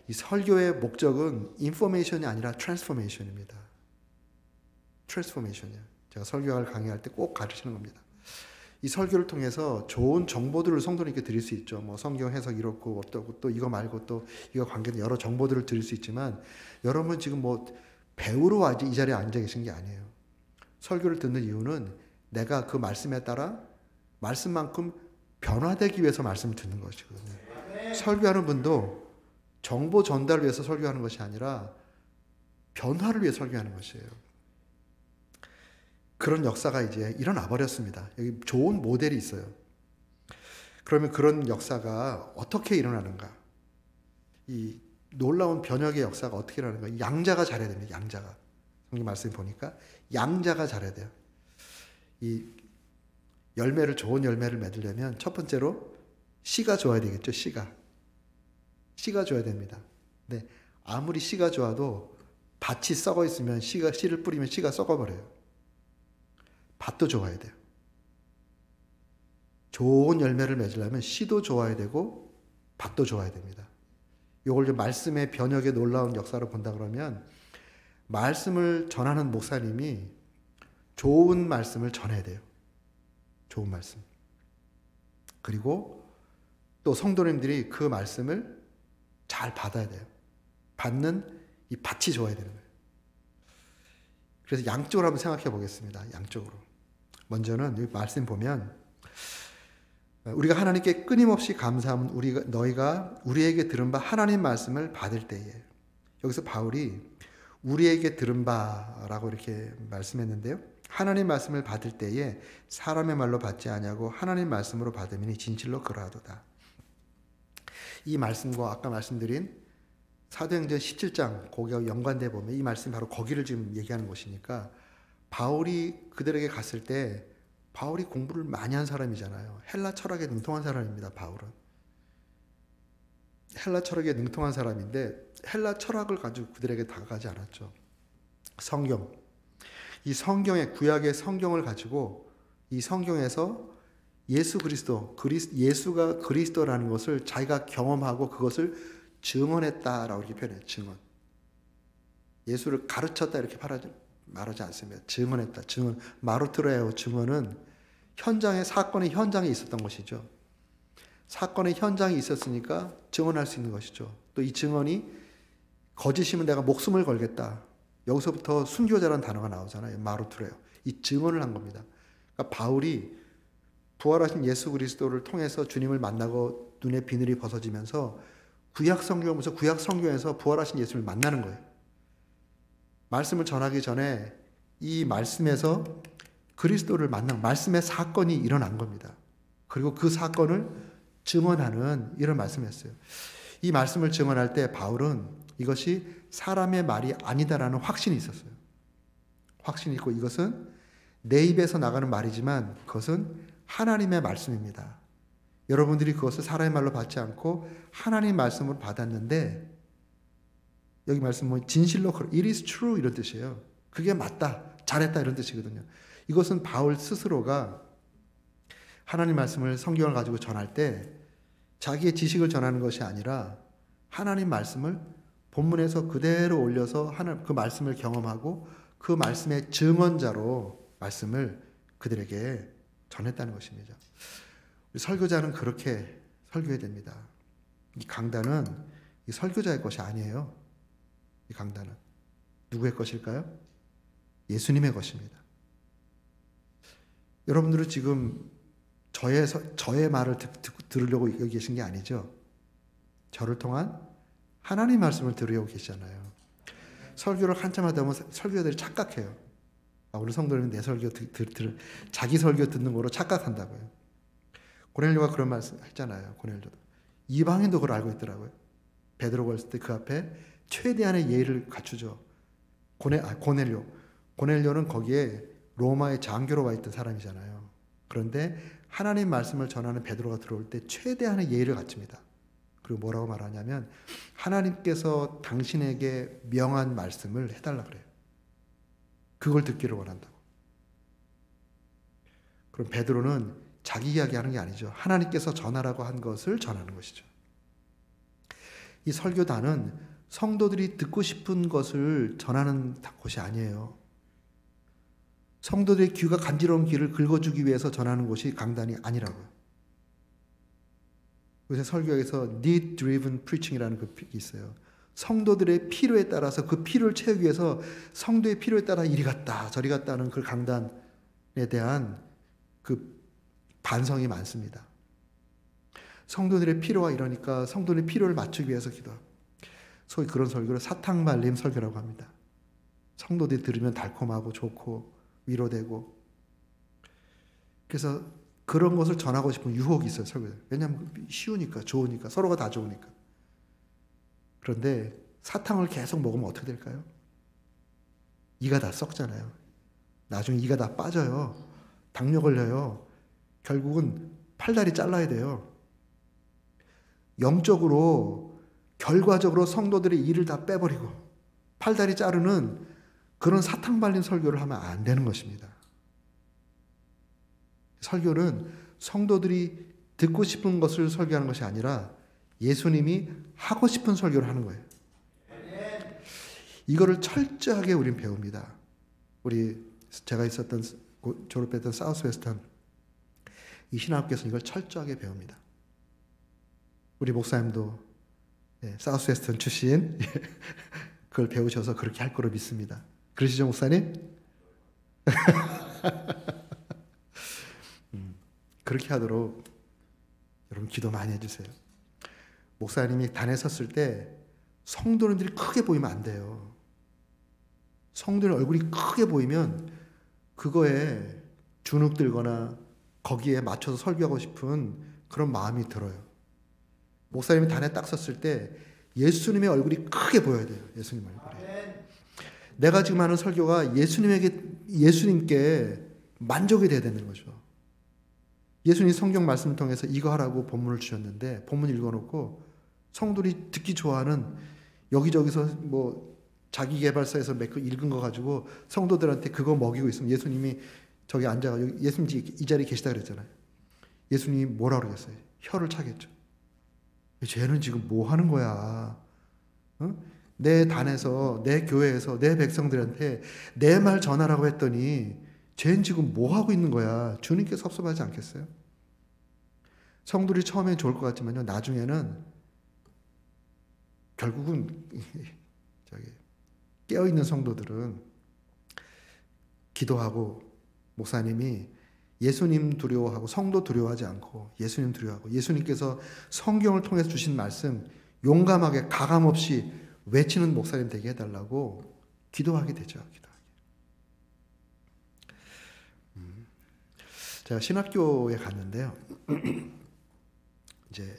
이 설교의 목적은 인포메이션이 아니라 트랜스포메이션입니다. 트랜스포메이션이요. 제가 설교를 강의할 때 꼭 가르치는 겁니다. 이 설교를 통해서 좋은 정보들을 성도님께 드릴 수 있죠. 뭐 성경 해석 이렇고 어떻고 또 이거 말고 또 이거 관계된 여러 정보들을 드릴 수 있지만 여러분 지금 뭐 배우러 이 자리에 앉아 계신 게 아니에요. 설교를 듣는 이유는 내가 그 말씀에 따라 말씀만큼 변화되기 위해서 말씀을 듣는 것이거든요. 설교하는 분도 정보 전달을 위해서 설교하는 것이 아니라 변화를 위해 설교하는 것이에요. 그런 역사가 이제 일어나 버렸습니다. 여기 좋은 모델이 있어요. 그러면 그런 역사가 어떻게 일어나는가? 이 놀라운 변혁의 역사가 어떻게 일어나는가? 양자가 잘해야 됩니다. 양자가. 성경 말씀 보니까 양자가 잘해야 돼요. 이 좋은 열매를 맺으려면 첫 번째로 씨가 좋아야 되겠죠. 씨가 좋아야 됩니다. 근데 아무리 씨가 좋아도 밭이 썩어 있으면 씨를 뿌리면 씨가 썩어버려요. 밭도 좋아야 돼요. 좋은 열매를 맺으려면 씨도 좋아야 되고 밭도 좋아야 됩니다. 이걸 좀 말씀의 변혁의 놀라운 역사로 본다 그러면 말씀을 전하는 목사님이 좋은 말씀을 전해야 돼요. 좋은 말씀. 그리고 또 성도님들이 그 말씀을 잘 받아야 돼요. 받는 이 밭이 좋아야 되는 거예요. 그래서 양쪽으로 한번 생각해 보겠습니다. 양쪽으로. 먼저는 이 말씀 보면 우리가 하나님께 끊임없이 감사하면 너희가 우리에게 들은 바 하나님 말씀을 받을 때에, 여기서 바울이 우리에게 들은 바라고 이렇게 말씀했는데요. 하나님 말씀을 받을 때에 사람의 말로 받지 아니하고 하나님 말씀으로 받으니 진실로 그러하도다. 이 말씀과 아까 말씀드린 사도행전 17장 거기와 연관돼 보면 이 말씀이 바로 거기를 지금 얘기하는 것이니까, 바울이 그들에게 갔을 때 바울이 공부를 많이 한 사람이잖아요. 헬라 철학에 능통한 사람입니다. 바울은 헬라 철학에 능통한 사람인데 헬라 철학을 가지고 그들에게 다가가지 않았죠. 성경, 이 성경의 구약의 성경을 가지고 이 성경에서 예수가 그리스도라는 것을 자기가 경험하고 그것을 증언했다라고 이렇게 표현해요. 증언. 예수를 가르쳤다 이렇게 말하지 않습니다. 증언했다. 증언. 마루트레오 증언은 사건의 현장에 있었던 것이죠. 사건의 현장에 있었으니까 증언할 수 있는 것이죠. 또 이 증언이 거짓이면 내가 목숨을 걸겠다. 여기서부터 순교자라는 단어가 나오잖아요. 마루투레요. 이 증언을 한 겁니다. 그러니까 바울이 부활하신 예수 그리스도를 통해서 주님을 만나고 눈의 비늘이 벗어지면서 구약 성경에서 부활하신 예수를 만나는 거예요. 말씀을 전하기 전에 이 말씀에서 그리스도를 만난 말씀의 사건이 일어난 겁니다. 그리고 그 사건을 증언하는 이런 말씀이었어요. 이 말씀을 증언할 때 바울은 이것이 사람의 말이 아니다라는 확신이 있었어요. 확신이 있고 이것은 내 입에서 나가는 말이지만 그것은 하나님의 말씀입니다. 여러분들이 그것을 사람의 말로 받지 않고 하나님의 말씀으로 받았는데 여기 말씀은 진실로 it is true 이런 뜻이에요. 그게 맞다, 잘했다 이런 뜻이거든요. 이것은 바울 스스로가 하나님 말씀을 성경을 가지고 전할 때 자기의 지식을 전하는 것이 아니라 하나님 말씀을 본문에서 그대로 올려서 그 말씀을 경험하고 그 말씀의 증언자로 말씀을 그들에게 전했다는 것입니다. 우리 설교자는 그렇게 설교해야 됩니다. 이 강단은 이 설교자의 것이 아니에요. 이 강단은 누구의 것일까요? 예수님의 것입니다. 여러분들은 지금 저의 말을 들으려고 여기 계신 게 아니죠. 저를 통한 하나님 말씀을 들으려고 계시잖아요. 설교를 한참 하다 보면 설교자들이 착각해요. 우리 성도님은 내 설교 자기 설교 듣는 거로 착각한다고요. 고넬료가 그런 말씀 했잖아요. 고넬료도 이방인도 그걸 알고 있더라고요. 베드로가 있을 때 그 앞에 최대한의 예의를 갖추죠. 고넬료는 거기에 로마의 장교로 와 있던 사람이잖아요. 그런데 하나님 말씀을 전하는 베드로가 들어올 때 최대한의 예의를 갖춥니다. 그리고 뭐라고 말하냐면 하나님께서 당신에게 명한 말씀을 해달라 그래요. 그걸 듣기를 원한다고. 그럼 베드로는 자기 이야기하는 게 아니죠. 하나님께서 전하라고 한 것을 전하는 것이죠. 이 설교단은 성도들이 듣고 싶은 것을 전하는 곳이 아니에요. 성도들의 귀가 간지러운 귀를 긁어주기 위해서 전하는 곳이 강단이 아니라고요. 요새 설교에서 need driven preaching이라는 그 있어요. 성도들의 필요에 따라서 그 필요를 채우기 위해서 성도의 필요에 따라 이리 갔다 저리 갔다 하는 그 강단에 대한 그 반성이 많습니다. 성도들의 필요가 이러니까 성도들의 필요를 맞추기 위해서 기도하고 소위 그런 설교를 사탕발림 설교라고 합니다. 성도들이 들으면 달콤하고 좋고 위로되고 그래서 그런 것을 전하고 싶은 유혹이 있어요. 설교들. 왜냐하면 쉬우니까 좋으니까 서로가 다 좋으니까. 그런데 사탕을 계속 먹으면 어떻게 될까요? 이가 다 썩잖아요. 나중에 이가 다 빠져요. 당뇨 걸려요. 결국은 팔다리 잘라야 돼요. 영적으로 결과적으로 성도들의 이를 다 빼버리고 팔다리 자르는 그런 사탕 발린 설교를 하면 안 되는 것입니다. 설교는 성도들이 듣고 싶은 것을 설교하는 것이 아니라 예수님이 하고 싶은 설교를 하는 거예요. 이거를 철저하게 우린 배웁니다. 제가 졸업했던 사우스웨스턴 이 신학교에서 이걸 철저하게 배웁니다. 우리 목사님도 사우스웨스턴 출신 그걸 배우셔서 그렇게 할 거로 믿습니다. 그러시죠, 목사님? 그렇게 하도록 여러분 기도 많이 해주세요. 목사님이 단에 섰을 때 성도님들이 크게 보이면 안 돼요. 성도님 얼굴이 크게 보이면 그거에 주눅들거나 거기에 맞춰서 설교하고 싶은 그런 마음이 들어요. 목사님이 단에 딱 섰을 때 예수님의 얼굴이 크게 보여야 돼요. 예수님 얼굴이. 내가 지금 하는 설교가 예수님께 만족이 돼야 되는 거죠. 예수님 성경 말씀을 통해서 이거 하라고 본문을 주셨는데 본문 읽어놓고 성도들이 듣기 좋아하는 여기저기서 뭐 자기개발서에서 몇 거 읽은 거 가지고 성도들한테 그거 먹이고 있으면 예수님이 저기 앉아가지고 예수님 이 자리에 계시다 그랬잖아요. 예수님이 뭐라 그러겠어요? 혀를 차겠죠. 쟤는 지금 뭐 하는 거야? 내 단에서 내 교회에서 내 백성들한테 내 말 전하라고 했더니 쟤는 지금 뭐 하고 있는 거야? 주님께 섭섭하지 않겠어요? 성도들이 처음엔 좋을 것 같지만요, 나중에는 결국은 깨어있는 성도들은 기도하고 목사님이 예수님 두려워하고 성도 두려워하지 않고 예수님 두려워하고 예수님께서 성경을 통해서 주신 말씀 용감하게 가감없이 외치는 목사님 되게 해달라고 기도하게 되죠. 제가 신학교에 갔는데요. 이제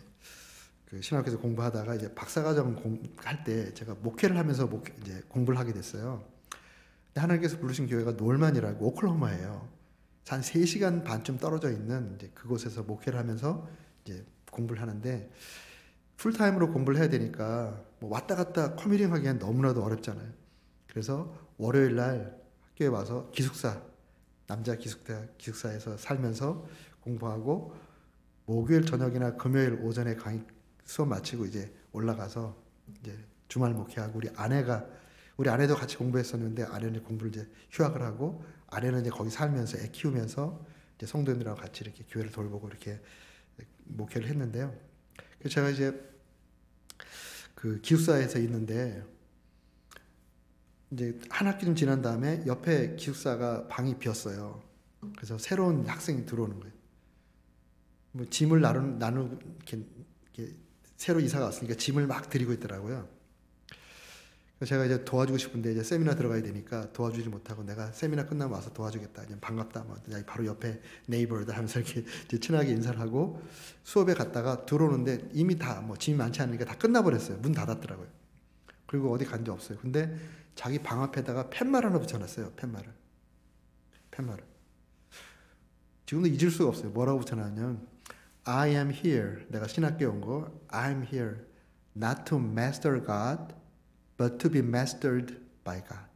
그 신학교에서 공부하다가 이제 박사과정 할 때 제가 목회를 하면서 이제 공부를 하게 됐어요. 근데 하나님께서 부르신 교회가 놀만이라고 오클라호마예요. 한 3시간 반쯤 떨어져 있는 이제 그곳에서 목회를 하면서 이제 공부를 하는데 풀타임으로 공부를 해야 되니까 뭐 왔다 갔다 커뮤니팅 하기엔 너무나도 어렵잖아요. 그래서 월요일 날 학교에 와서 남자 기숙사에서 살면서 공부하고 목요일 저녁이나 금요일 오전에 강의 수업 마치고 이제 올라가서 이제 주말 목회하고 우리 아내도 같이 공부했었는데 아내는 공부를 이제 휴학을 하고 아내는 이제 거기 살면서 애 키우면서 이제 성도님들하고 같이 이렇게 교회를 돌보고 이렇게 목회를 했는데요. 그래서 제가 이제 그 기숙사에서 있는데 이제 한 학기 좀 지난 다음에 옆에 기숙사가 방이 비었어요. 그래서 새로운 학생이 들어오는 거예요. 뭐 짐을 나누고 이렇게 새로 이사가 왔으니까 짐을 막 들이고 있더라고요. 그래서 제가 이제 도와주고 싶은데 이제 세미나 들어가야 되니까 도와주지 못하고 내가 세미나 끝나면 와서 도와주겠다. 그냥 반갑다. 뭐 바로 옆에 네이버다 하면서 이렇게 이제 친하게 인사를 하고 수업에 갔다가 들어오는데 이미 다 뭐 짐이 많지 않으니까 다 끝나버렸어요. 문 닫았더라고요. 그리고 어디 간 데 없어요. 근데 자기 방 앞에다가 팻말 하나 붙여놨어요. 팻말을. 지금도 잊을 수가 없어요. 뭐라고 붙여놨냐면 I am here. 내가 신학교에 온 거. I am here not to master God but to be mastered by God.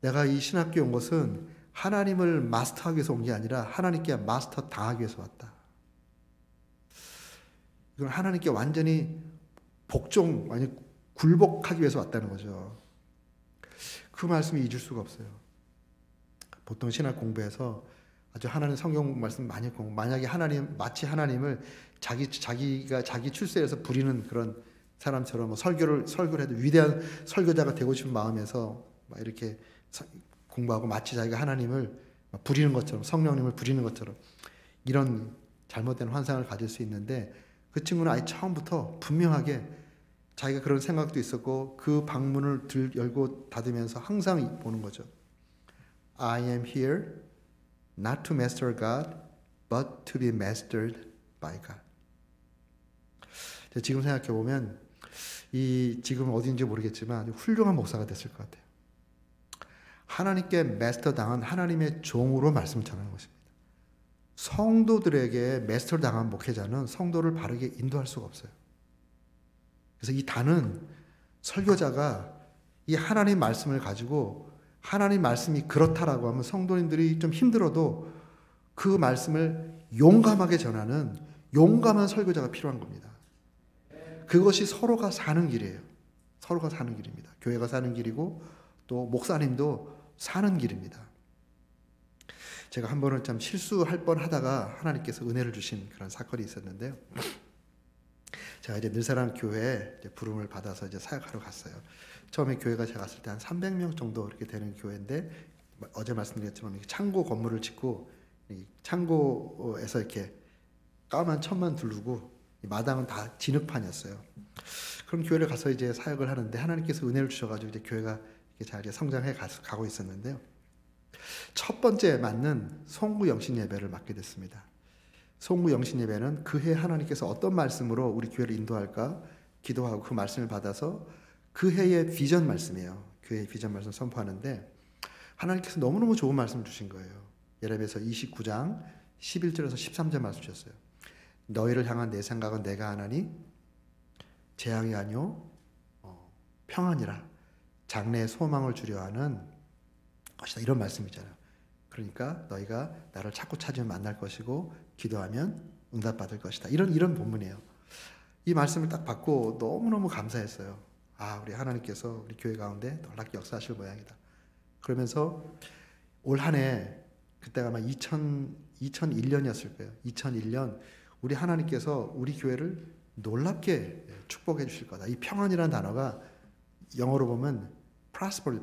내가 이 신학교에 온 것은 하나님을 마스터하기 위해서 온 게 아니라 하나님께 마스터 당하기 위해서 왔다. 이건 하나님께 완전히 아니 굴복하기 위해서 왔다는 거죠. 그 말씀이 잊을 수가 없어요. 보통 신학 공부에서 아주 하나님 성경 말씀 많이 했고 만약에 마치 하나님을 자기가 자기 출세해서 부리는 그런 사람처럼 뭐 설교를 해도 위대한 설교자가 되고 싶은 마음에서 막 이렇게 공부하고 마치 자기가 하나님을 부리는 것처럼 성령님을 부리는 것처럼 이런 잘못된 환상을 가질 수 있는데 그 친구는 아예 처음부터 분명하게 자기가 그런 생각도 있었고 그 방문을 열고 닫으면서 항상 보는 거죠. I am here not to master God but to be mastered by God. 지금 생각해 보면 지금 어딘지 모르겠지만 훌륭한 목사가 됐을 것 같아요. 하나님께 마스터 당한 하나님의 종으로 말씀을 전하는 것입니다. 성도들에게 마스터 당한 목회자는 성도를 바르게 인도할 수가 없어요. 그래서 이 단은 설교자가 이 하나님 말씀을 가지고 하나님 말씀이 그렇다라고 하면 성도님들이 좀 힘들어도 그 말씀을 용감하게 전하는 용감한 설교자가 필요한 겁니다. 그것이 서로가 사는 길이에요. 서로가 사는 길입니다. 교회가 사는 길이고 또 목사님도 사는 길입니다. 제가 한 번은 참 실수할 뻔하다가 하나님께서 은혜를 주신 그런 사건이 있었는데요. 제가 이제 늘사랑 교회에 이제 부름을 받아서 이제 사역하러 갔어요. 처음에 교회가 제가 갔을 때 한 300명 정도 이렇게 되는 교회인데 어제 말씀드렸지만 창고 건물을 짓고 창고에서 이렇게 까만 천만 두르고 마당은 다 진흙판이었어요. 그럼 교회를 가서 이제 사역을 하는데 하나님께서 은혜를 주셔가지고 이제 교회가 이렇게 잘 성장해 가고 있었는데요. 첫 번째 맞는 송구 영신 예배를 맡게 됐습니다. 송구 영신 예배는 그해 하나님께서 어떤 말씀으로 우리 교회를 인도할까 기도하고 그 말씀을 받아서 그 해의 비전 말씀이에요. 교회의 비전 말씀 선포하는데 하나님께서 너무너무 좋은 말씀을 주신 거예요. 예레미야서 29장 11절에서 13절 말씀 주셨어요. 너희를 향한 내 생각은 내가 하나니 재앙이 아니요 평안이라 장래의 소망을 주려 하는 것이다. 이런 말씀이잖아요. 그러니까 너희가 나를 자꾸 찾으면 만날 것이고 기도하면 응답받을 것이다. 이런 본문이에요. 이 말씀을 딱 받고 너무너무 감사했어요. 우리 하나님께서 우리 교회 가운데 놀랍게 역사하실 모양이다. 그러면서 올 한 해 그때가 아마 2001년이었을 거예요. 2001년 우리 하나님께서 우리 교회를 놀랍게 축복해 주실 거다. 이 평안이라는 단어가 영어로 보면 prosper,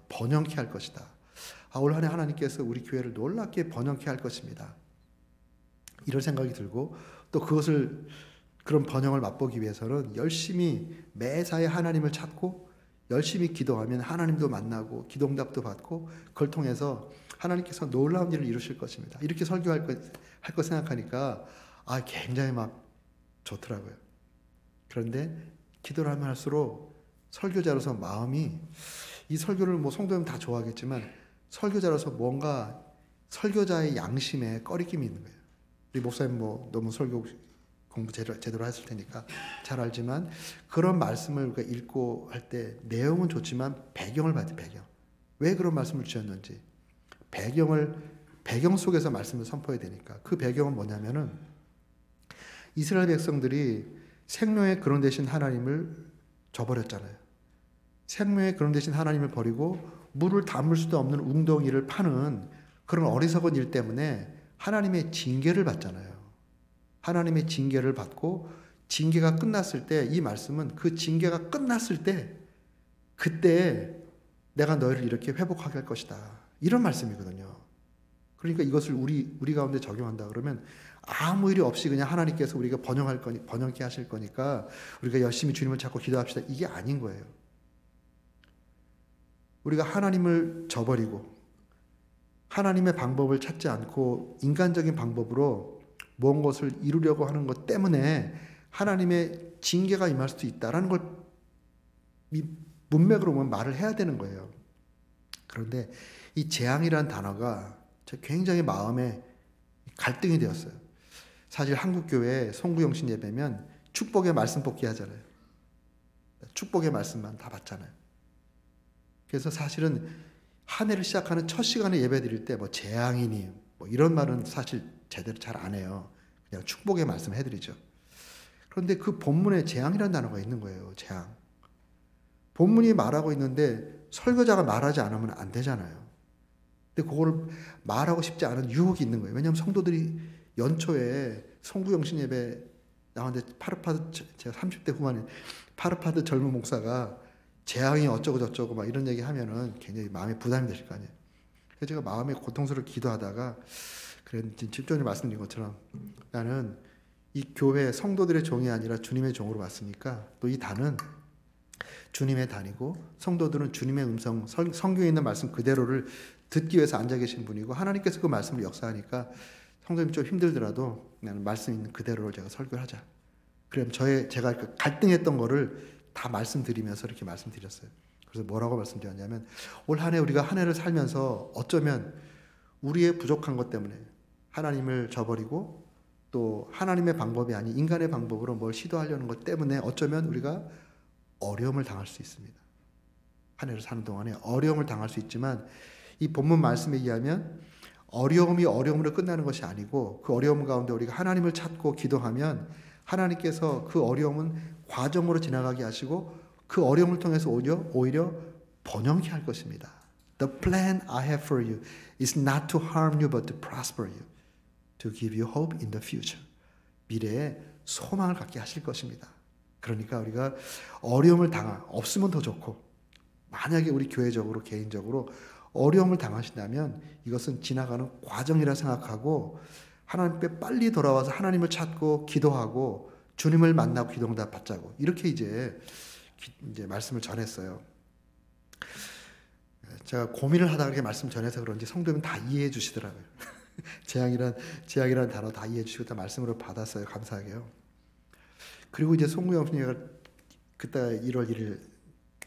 번영케 할 것이다. 올 한 해 하나님께서 우리 교회를 놀랍게 번영케 할 것입니다. 이런 생각이 들고 또 그런 번영을 맛보기 위해서는 열심히 매사에 하나님을 찾고 열심히 기도하면 하나님도 만나고 기도응답도 받고 그걸 통해서 하나님께서 놀라운 일을 이루실 것입니다. 이렇게 설교할 거 생각하니까 굉장히 막 좋더라고요. 그런데 기도를 하면 할수록 설교자로서 마음이 이 설교를 성도님 다 좋아하겠지만 설교자로서 뭔가 설교자의 양심에 꺼리낌이 있는 거예요. 우리 목사님 너무 설교 공부 제대로 했을 테니까 잘 알지만 그런 말씀을 우리가 읽고 할 때 내용은 좋지만 배경을 봐야 돼. 배경. 왜 그런 말씀을 주셨는지 배경 속에서 말씀을 선포해야 되니까 그 배경은 뭐냐면은 이스라엘 백성들이 생명의 근원 되신 하나님을 저버렸잖아요. 생명의 근원 되신 하나님을 버리고 물을 담을 수도 없는 웅덩이를 파는 그런 어리석은 일 때문에 하나님의 징계를 받잖아요. 하나님의 징계를 받고 징계가 끝났을 때 이 말씀은 그 징계가 끝났을 때 그때 내가 너희를 이렇게 회복하게 할 것이다. 이런 말씀이거든요. 그러니까 이것을 우리 가운데 적용한다 그러면 아무 일이 없이 그냥 하나님께서 우리가 번영케 하실 거니까 우리가 열심히 주님을 찾고 기도합시다. 이게 아닌 거예요. 우리가 하나님을 저버리고 하나님의 방법을 찾지 않고 인간적인 방법으로 무언 것을 이루려고 하는 것 때문에 하나님의 징계가 임할 수도 있다라는 걸 문맥으로 보면 말을 해야 되는 거예요. 그런데 이 재앙이라는 단어가 굉장히 마음에 갈등이 되었어요. 사실 한국교회 송구영신 예배면 축복의 말씀 뽑기 하잖아요. 축복의 말씀만 다 받잖아요. 그래서 사실은 한 해를 시작하는 첫 시간에 예배 드릴 때 재앙이니 이런 말은 사실 제대로 잘 안 해요. 그냥 축복의 말씀 해드리죠. 그런데 그 본문에 재앙이라는 단어가 있는 거예요. 재앙. 본문이 말하고 있는데 설교자가 말하지 않으면 안 되잖아요. 근데 그거를 말하고 싶지 않은 유혹이 있는 거예요. 왜냐하면 성도들이 연초에 송구영신 예배 나왔는데 제가 30대 후반에 파르파드 젊은 목사가 재앙이 어쩌고 저쩌고 막 이런 얘기 하면은 굉장히 마음에 부담이 되실 거 아니에요. 그래서 제가 마음에 고통스럽게 기도하다가 집전에 말씀드린 것처럼 나는 이 교회 성도들의 종이 아니라 주님의 종으로 왔으니까 또 이 단은 주님의 단이고 성도들은 주님의 음성, 성경에 있는 말씀 그대로를 듣기 위해서 앉아 계신 분이고 하나님께서 그 말씀을 역사하니까 성도님 좀 힘들더라도 나는 말씀 있는 그대로를 제가 설교를 하자. 그럼 제가 갈등했던 거를 다 말씀드리면서 이렇게 말씀드렸어요. 그래서 뭐라고 말씀드렸냐면 올 한 해 우리가 한 해를 살면서 어쩌면 우리의 부족한 것 때문에 하나님을 저버리고 또 하나님의 방법이 아닌 인간의 방법으로 뭘 시도하려는 것 때문에 어쩌면 우리가 어려움을 당할 수 있습니다. 한 해를 사는 동안에 어려움을 당할 수 있지만 이 본문 말씀에 의하면 어려움이 어려움으로 끝나는 것이 아니고 그 어려움 가운데 우리가 하나님을 찾고 기도하면 하나님께서 그 어려움은 과정으로 지나가게 하시고 그 어려움을 통해서 오히려 번영케 할 것입니다. The plan I have for you is not to harm you but to prosper you, to give you hope in the future. 미래에 소망을 갖게 하실 것입니다. 그러니까 우리가 어려움을 없으면 더 좋고 만약에 우리 교회적으로 개인적으로 어려움을 당하신다면 이것은 지나가는 과정이라 생각하고 하나님께 빨리 돌아와서 하나님을 찾고 기도하고 주님을 만나고 기도응답 받자고 이렇게 이제 말씀을 전했어요. 제가 고민을 하다가 이렇게 말씀 전해서 그런지 성도님 다 이해해 주시더라고요. 재앙이라는 단어 다 이해해 주시고 다 말씀으로 받았어요. 감사하게요. 그리고 이제 송구영신회가 그때 1월 1일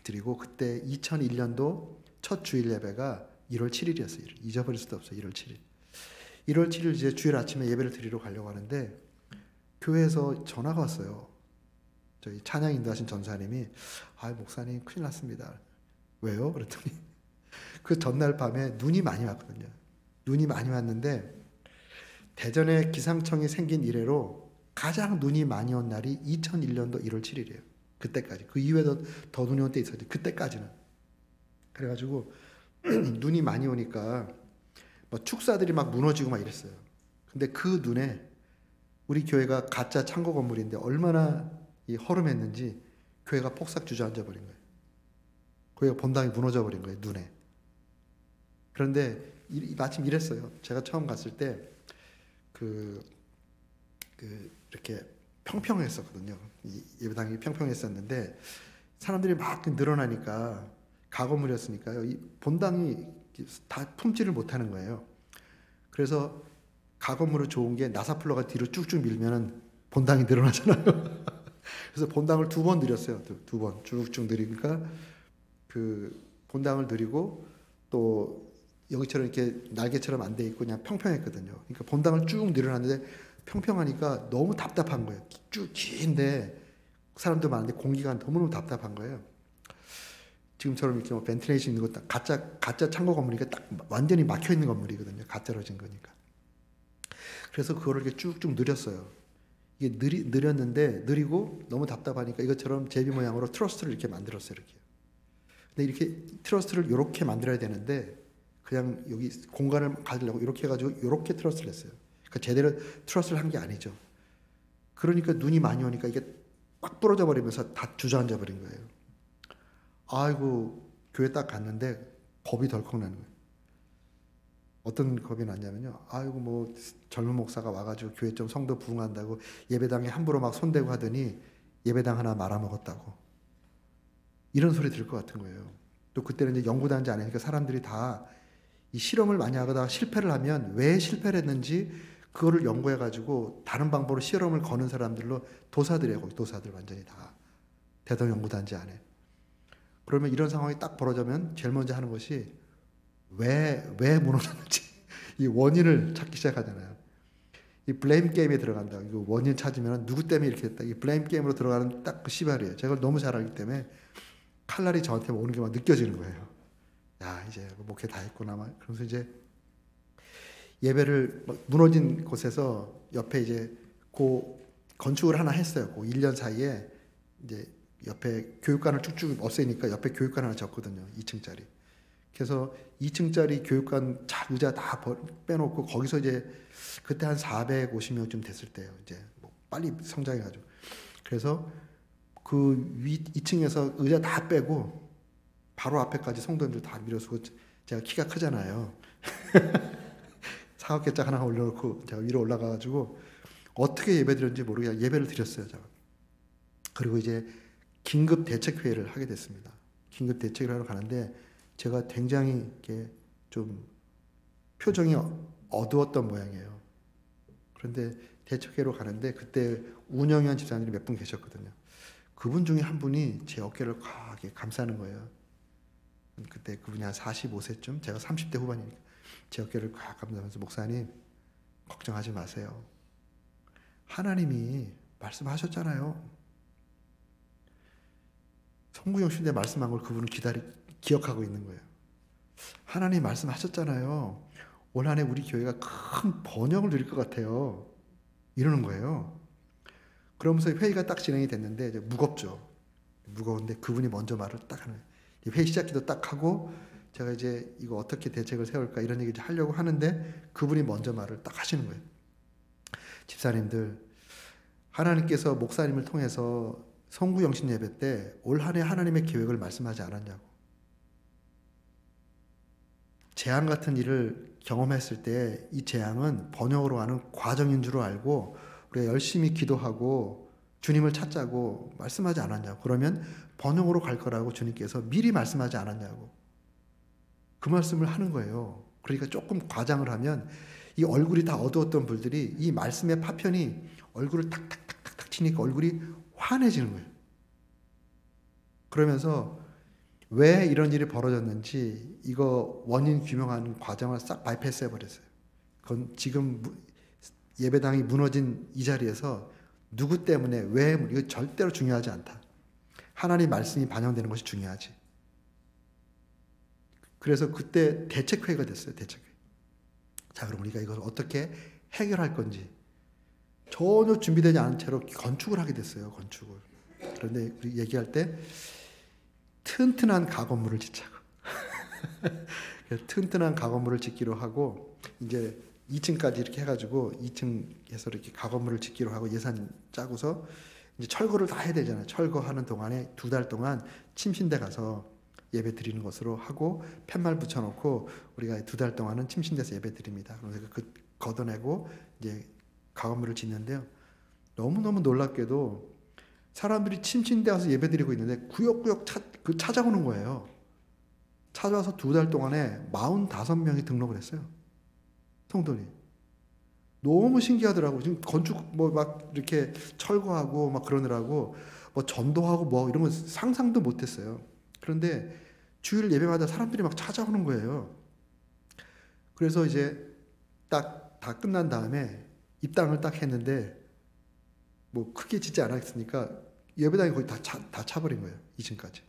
드리고 그때 2001년도 첫 주일 예배가 1월 7일이었어요. 잊어버릴 수도 없어요. 1월 7일. 1월 7일 이제 주일 아침에 예배를 드리러 가려고 하는데 교회에서 전화가 왔어요. 저희 찬양 인도하신 전사님이 목사님 큰일 났습니다. 왜요? 그랬더니 그 전날 밤에 눈이 많이 왔거든요. 눈이 많이 왔는데 대전에 기상청이 생긴 이래로 가장 눈이 많이 온 날이 2001년도 1월 7일이에요. 그때까지. 그 이후에도 더 눈이 온 때 있었지. 그때까지는. 그래가지고 눈이 많이 오니까 축사들이 막 무너지고 막 이랬어요. 근데 그 눈에 우리 교회가 가짜 창고 건물인데 얼마나 이 허름했는지 교회가 폭삭 주저앉아 버린 거예요. 교회가 본당이 무너져 버린 거예요, 눈에. 그런데 마침 이랬어요. 제가 처음 갔을 때 이렇게 평평했었거든요. 이 예배당이 평평했었는데 사람들이 막 늘어나니까 가건물이었으니까요. 이 본당이 다 품지를 못하는 거예요. 그래서 가건물은 좋은 게 나사플러가 뒤로 쭉쭉 밀면은 본당이 늘어나잖아요. 그래서 본당을 2번 늘렸어요. 2번 쭉쭉 늘리니까 그 본당을 늘리고 또 여기처럼 이렇게 날개처럼 안 돼 있고 그냥 평평했거든요. 그러니까 본당을 쭉 늘어났는데 평평하니까 너무 답답한 거예요. 쭉 긴데 사람도 많은데 공기가 너무너무 답답한 거예요. 지금처럼 이렇게 뭐 벤틸레이션 있는 거 가짜 창고 건물이니까 딱 완전히 막혀 있는 건물이거든요. 가짜로 진 거니까. 그래서 그거를 이렇게 쭉쭉 늘렸어요. 이게 느렸는데 느리고 너무 답답하니까 이것처럼 제비 모양으로 트러스를 이렇게 만들었어요. 이렇게. 근데 이렇게 트러스를 이렇게 만들어야 되는데 그냥 여기 공간을 가지려고 이렇게 해가지고 이렇게 트러스를 했어요. 그러니까 제대로 트러스를 한 게 아니죠. 그러니까 눈이 많이 오니까 이게 빡 부러져 버리면서 다 주저앉아 버린 거예요. 아이고 교회 딱 갔는데 겁이 덜컥 나는 거예요. 어떤 겁이 났냐면요. 아이고 뭐 젊은 목사가 와가지고 교회 좀 성도 부흥한다고 예배당에 함부로 막 손대고 하더니 예배당 하나 말아먹었다고 이런 소리 들을 것 같은 거예요. 또 그때는 이제 연구단지 아니니까 사람들이 다 이 실험을 많이 하다가 실패를 하면 왜 실패를 했는지 그거를 연구해가지고 다른 방법으로 실험을 거는 사람들로 도사들이에요. 거기 도사들 완전히 다 대동 연구단지 안에. 그러면 이런 상황이 딱 벌어지면 제일 먼저 하는 것이 왜 무너졌는지 이 원인을 찾기 시작하잖아요. 이 블레임 게임에 들어간다. 이거 원인 찾으면 누구 때문에 이렇게 됐다. 이 블레임 게임으로 들어가는 딱 그 시발이에요. 제가 너무 잘 알기 때문에 칼날이 저한테 오는 게 막 느껴지는 거예요. 야 이제 목회 다 했구나 막. 그러면서 이제 예배를 무너진 곳에서 옆에 이제 건축을 하나 했어요. 그 1년 사이에 이제 옆에 교육관을 쭉쭉 없애니까 옆에 교육관 하나 졌거든요. 2층짜리. 그래서 2층짜리 교육관 의자 다 빼놓고 거기서 이제 그때 한 450명쯤 됐을 때요. 이제 뭐 빨리 성장해가지고. 그래서 그 2층에서 의자 다 빼고 바로 앞에까지 성도님들 다 밀어주고 제가 키가 크잖아요. 사각개짝 하나 올려놓고 제가 위로 올라가가지고 어떻게 예배드렸는지 모르게 예배를 드렸어요. 제가. 그리고 이제 긴급 대책회의를 하게 됐습니다. 긴급 대책을 하러 가는데 제가 굉장히 이렇게 좀 표정이 어두웠던 모양이에요. 그런데 대책회의로 가는데 그때 운영위원 집사님들이 몇 분 계셨거든요. 그분 중에 한 분이 제 어깨를 과하게 감싸는 거예요. 그때 그분이 한 45세쯤, 제가 30대 후반이니까 제 어깨를 꽉 감싸면서 목사님 걱정하지 마세요. 하나님이 말씀하셨잖아요. 성구형 신대 말씀한 걸 그분은 기억하고 있는 거예요. 하나님 말씀하셨잖아요. 올 한해 우리 교회가 큰 번영을 누릴 것 같아요. 이러는 거예요. 그러면서 회의가 딱 진행이 됐는데 이제 무겁죠. 무거운데 그분이 먼저 말을 딱 하는 거예요. 회의 시작기도 딱 하고 제가 이제 이거 어떻게 대책을 세울까 이런 얘기 하려고 하는데 그분이 먼저 말을 딱 하시는 거예요. 집사님들, 하나님께서 목사님을 통해서 성구 영신 예배 때 올 한해 하나님의 계획을 말씀하지 않았냐고. 재앙 같은 일을 경험했을 때 이 재앙은 번영으로 가는 과정인 줄 알고 우리가 열심히 기도하고 주님을 찾자고 말씀하지 않았냐고. 그러면 번영으로 갈 거라고 주님께서 미리 말씀하지 않았냐고. 그 말씀을 하는 거예요. 그러니까 조금 과장을 하면 이 얼굴이 다 어두웠던 분들이 이 말씀의 파편이 얼굴을 탁탁탁탁 치니까 얼굴이 환해지는 거예요. 그러면서 왜 이런 일이 벌어졌는지 이거 원인 규명하는 과정을 싹 바이패스 해버렸어요. 그건 지금 예배당이 무너진 이 자리에서 누구 때문에 왜 이거 절대로 중요하지 않다. 하나님 말씀이 반영되는 것이 중요하지. 그래서 그때 대책회의가 됐어요. 대책회의. 자, 그럼 우리가 이걸 어떻게 해결할 건지 전혀 준비되지 않은 채로 건축을 하게 됐어요. 건축을. 그런데 우리 얘기할 때 튼튼한 가건물을 짓자고. 튼튼한 가건물을 짓기로 하고 이제 2층까지 이렇게 해가지고 2층에서 이렇게 가건물을 짓기로 하고 예산 짜고서 이제 철거를 다 해야 되잖아요. 철거하는 동안에 2달 동안 침신대 가서 예배 드리는 것으로 하고 팻말 붙여놓고 우리가 2달 동안은 침신대에서 예배 드립니다. 그래서 그 걷어내고 이제 가건물을 짓는데요. 너무너무 놀랍게도 사람들이 침신대 가서 예배 드리고 있는데 구역구역 찾아오는 거예요. 찾아와서 2달 동안에 45명이 등록을 했어요. 성도님. 너무 신기하더라고요. 지금 건축 뭐 막 이렇게 철거하고 막 그러느라고 뭐 전도하고 뭐 이런 거 상상도 못 했어요. 그런데 주일 예배마다 사람들이 막 찾아오는 거예요. 그래서 이제 딱 다 끝난 다음에 입당을 딱 했는데 뭐 크게 짓지 않았으니까 예배당이 거의 다 차버린 거예요. 2층까지.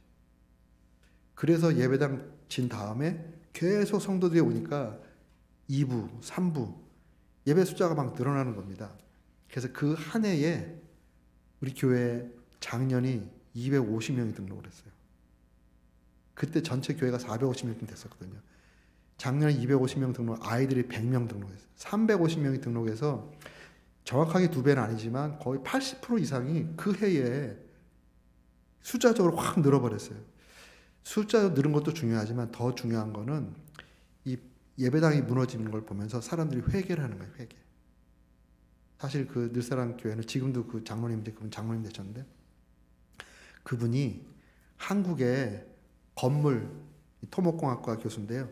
그래서 예배당 진 다음에 계속 성도들이 오니까 2부, 3부 예배 숫자가 막 늘어나는 겁니다. 그래서 그 한 해에 우리 교회 작년이 250명이 등록을 했어요. 그때 전체 교회가 450명쯤 됐었거든요. 작년에 250명 등록, 아이들이 100명 등록했어요. 350명이 등록해서 정확하게 2배는 아니지만 거의 80% 이상이 그 해에 숫자적으로 확 늘어버렸어요. 숫자로 늘은 것도 중요하지만 더 중요한 거는 이 예배당이 무너지는 걸 보면서 사람들이 회개를 하는 거예요. 회개. 사실 그 늘사랑 교회는 지금도 그 장로님인데 그분 장로님 되셨는데 그분이 한국의 건물 토목공학과 교수인데요.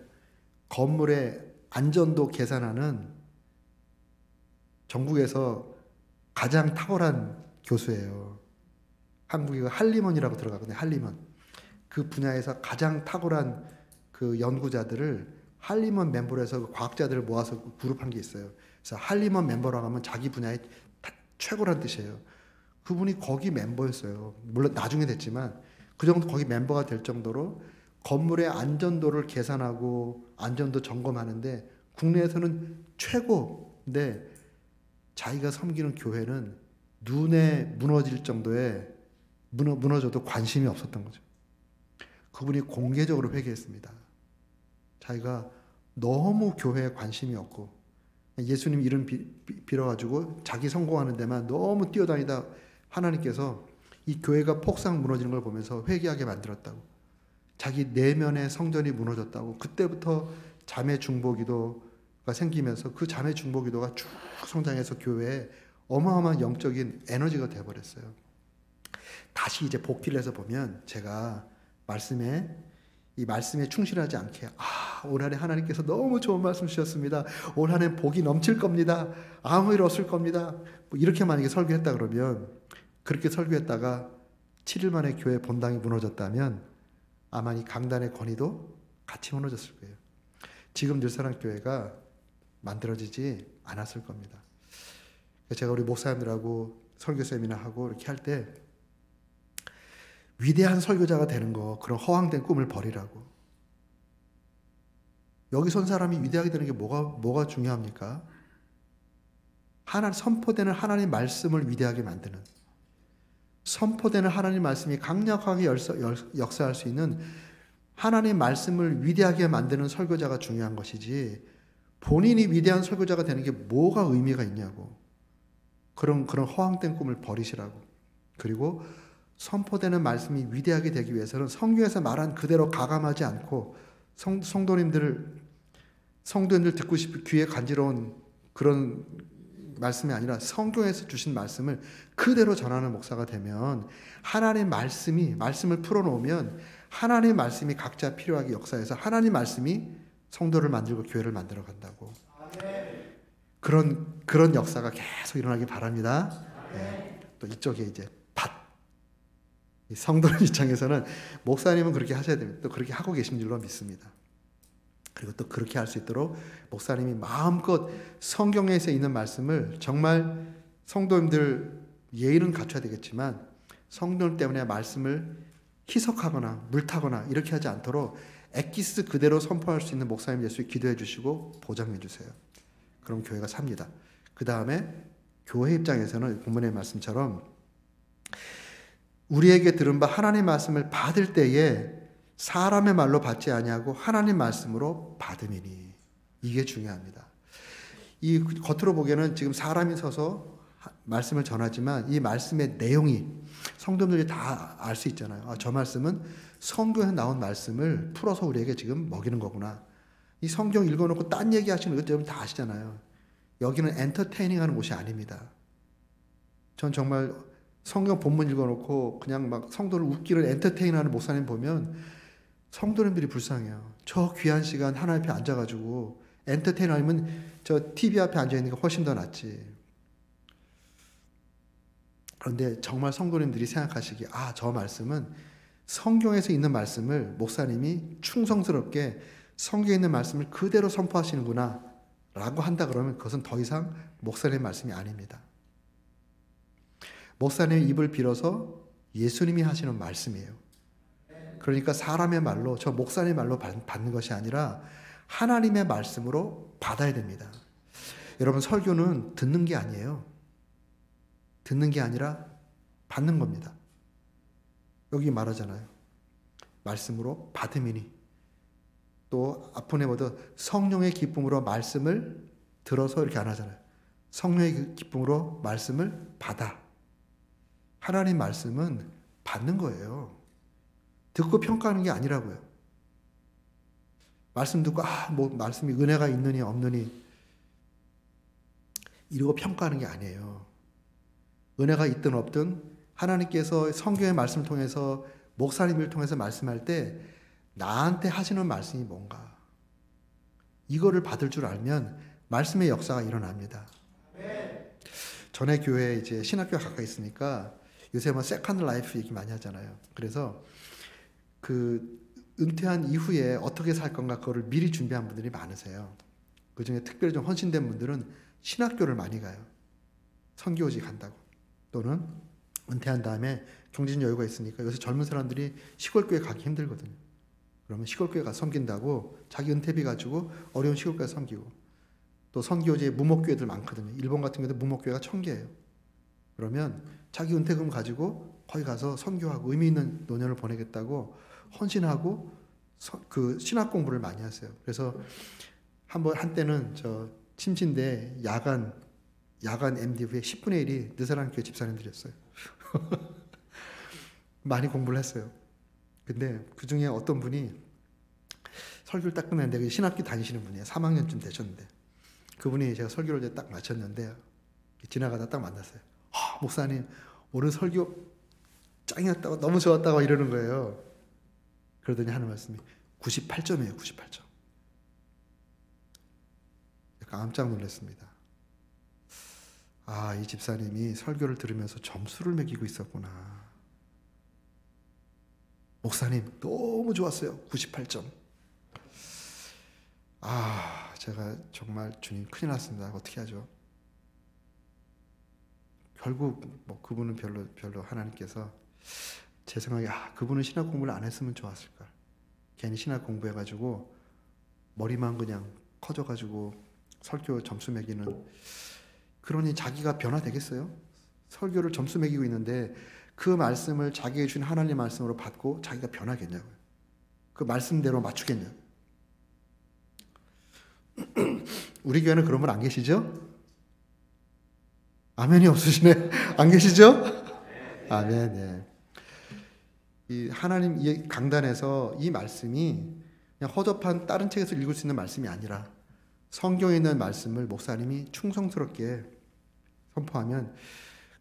건물의 안전도 계산하는 전국에서 가장 탁월한 교수예요. 한국이 한림원이라고 들어가거든요. 한림원. 그 분야에서 가장 탁월한 그 연구자들을 한림원 멤버로 해서 그 과학자들을 모아서 그룹한 게 있어요. 그래서 한림원 멤버라고 하면 자기 분야에 최고란 뜻이에요. 그분이 거기 멤버였어요. 물론 나중에 됐지만 그 정도 거기 멤버가 될 정도로 건물의 안전도를 계산하고 안전도 점검하는데 국내에서는 최고인데 자기가 섬기는 교회는 눈에 무너질 정도의 무너져도 관심이 없었던 거죠. 그분이 공개적으로 회개했습니다. 자기가 너무 교회에 관심이 없고 예수님 이름 빌어가지고 자기 성공하는 데만 너무 뛰어다니다 하나님께서 이 교회가 폭삭 무너지는 걸 보면서 회개하게 만들었다고. 자기 내면의 성전이 무너졌다고. 그때부터 자매 중보기도가 생기면서 그 자매 중보기도가 쭉 성장해서 교회에 어마어마한 영적인 에너지가 되어버렸어요. 다시 이제 복귀를 해서 보면 제가 이 말씀에 충실하지 않게 올 한해 하나님께서 너무 좋은 말씀 주셨습니다. 올 한해 복이 넘칠 겁니다. 아무 일 없을 겁니다. 뭐 이렇게 만약에 설교했다 그러면 그렇게 설교했다가 7일 만에 교회 본당이 무너졌다면 아마 이 강단의 권위도 같이 무너졌을 거예요. 지금 늘사랑 교회가 만들어지지 않았을 겁니다. 제가 우리 목사님들하고 설교 세미나 하고 이렇게 할 때 위대한 설교자가 되는 거 그런 허황된 꿈을 버리라고. 여기 선 사람이 위대하게 되는 게 뭐가 중요합니까? 선포되는 하나님 말씀을 위대하게 만드는 선포되는 하나님 말씀이 강력하게 역사할 수 있는 하나님 말씀을 위대하게 만드는 설교자가 중요한 것이지 본인이 위대한 설교자가 되는 게 뭐가 의미가 있냐고. 그런 허황된 꿈을 버리시라고. 그리고 선포되는 말씀이 위대하게 되기 위해서는 성경에서 말한 그대로 가감하지 않고 성도님들 듣고 싶은 귀에 간지러운 그런 말씀이 아니라 성경에서 주신 말씀을 그대로 전하는 목사가 되면 하나님의 말씀을 풀어놓으면 하나님의 말씀이 각자 필요하게 역사해서 하나님의 말씀이 성도를 만들고 교회를 만들어 간다고. 그런 역사가 계속 일어나기 바랍니다. 네. 또 이쪽에 이제 성도들 입장에서는 목사님은 그렇게 하셔야 됩니다. 또 그렇게 하고 계신 줄로 믿습니다. 그리고 또 그렇게 할 수 있도록 목사님이 마음껏 성경에서 있는 말씀을 정말 성도님들 예의는 갖춰야 되겠지만 성도님 때문에 말씀을 희석하거나 물타거나 이렇게 하지 않도록 엑기스 그대로 선포할 수 있는 목사님 될 수 있게 기도해 주시고 보장해 주세요. 그럼 교회가 삽니다. 그 다음에 교회 입장에서는 본문의 말씀처럼 우리에게 들은 바 하나님의 말씀을 받을 때에 사람의 말로 받지 아니하고 하나님 말씀으로 받음이니. 이게 중요합니다. 이 겉으로 보기에는 지금 사람이 서서 말씀을 전하지만 이 말씀의 내용이 성도들이 다 알 수 있잖아요. 아, 저 말씀은 성경에서 나온 말씀을 풀어서 우리에게 지금 먹이는 거구나. 이 성경 읽어놓고 딴 얘기 하시는 거 여러분 다 아시잖아요. 여기는 엔터테이닝 하는 곳이 아닙니다. 전 정말 성경 본문 읽어놓고 그냥 막 성도를 웃기는 엔터테이닝 하는 목사님 보면 성도님들이 불쌍해요. 저 귀한 시간 하나님 앞에 앉아가지고 엔터테이닝 아니면 저 TV 앞에 앉아있는 게 훨씬 더 낫지. 그런데 정말 성도님들이 생각하시기에 아, 저 말씀은 성경에서 있는 말씀을 목사님이 충성스럽게 성경에 있는 말씀을 그대로 선포하시는구나 라고 한다 그러면 그것은 더 이상 목사님의 말씀이 아닙니다. 목사님의 입을 빌어서 예수님이 하시는 말씀이에요. 그러니까 사람의 말로 저 목사님의 말로 받는 것이 아니라 하나님의 말씀으로 받아야 됩니다. 여러분 설교는 듣는 게 아니에요. 듣는 게 아니라 받는 겁니다. 여기 말하잖아요. 말씀으로 받음이니 또 앞부분에 보도 성령의 기쁨으로 말씀을 들어서 이렇게 안 하잖아요. 성령의 기쁨으로 말씀을 받아. 하나님 말씀은 받는 거예요. 듣고 평가하는 게 아니라고요. 말씀 듣고 뭐 말씀이 은혜가 있느니 없느니 이러고 평가하는 게 아니에요. 은혜가 있든 없든 하나님께서 성경의 말씀을 통해서 목사님을 통해서 말씀할 때 나한테 하시는 말씀이 뭔가 이거를 받을 줄 알면 말씀의 역사가 일어납니다. 전에 교회에 이제 신학교가 가까이 있으니까 요새 뭐 세컨드 라이프 얘기 많이 하잖아요. 그래서 그 은퇴한 이후에 어떻게 살 건가 그거를 미리 준비한 분들이 많으세요. 그 중에 특별히 좀 헌신된 분들은 신학교를 많이 가요. 선교지 간다고. 또는 은퇴한 다음에 경제적 여유가 있으니까 요새 젊은 사람들이 시골교회 가기 힘들거든요. 그러면 시골교회 가서 섬긴다고 자기 은퇴비 가지고 어려운 시골교회 섬기고 또 선교지에 무목교회들 많거든요. 일본 같은 경우도 무목교회가 1000개예요. 그러면 자기 은퇴금 가지고 거기 가서 선교하고 의미 있는 노년을 보내겠다고 헌신하고 그 신학 공부를 많이 하세요. 그래서 한때는 저 침신대 야간 MDV의 10분의 1이 느사람 교회 집사님들이었어요. 많이 공부를 했어요. 근데 그 중에 어떤 분이 설교를 딱 끝냈는데 신학교 다니시는 분이에요. 3학년쯤 되셨는데 그분이 제가 설교를 이제 딱 마쳤는데 지나가다 딱 만났어요. 목사님 오늘 설교 짱이었다고 너무 좋았다고 이러는 거예요. 그러더니 하는 말씀이 98점이에요. 98점. 깜짝 놀랐습니다. 아, 이 집사님이 설교를 들으면서 점수를 매기고 있었구나. 목사님 너무 좋았어요. 98점. 아, 제가 정말 주님 큰일 났습니다. 어떻게 하죠? 결국 뭐 그분은 별로 하나님께서 제 생각에 그분은 신학 공부를 안 했으면 좋았을까. 괜히 신학 공부해가지고 머리만 그냥 커져가지고 설교 점수 매기는 그러니 자기가 변화되겠어요? 설교를 점수 매기고 있는데 그 말씀을 자기에게 준 하나님의 말씀으로 받고 자기가 변하겠냐고요. 그 말씀대로 맞추겠냐고요. 우리 교회는 그런 분 안 계시죠? 아멘이 없으시네. 안 계시죠? 아멘. 네. 이 하나님 이 강단에서 이 말씀이 그냥 허접한 다른 책에서 읽을 수 있는 말씀이 아니라 성경에 있는 말씀을 목사님이 충성스럽게 선포하면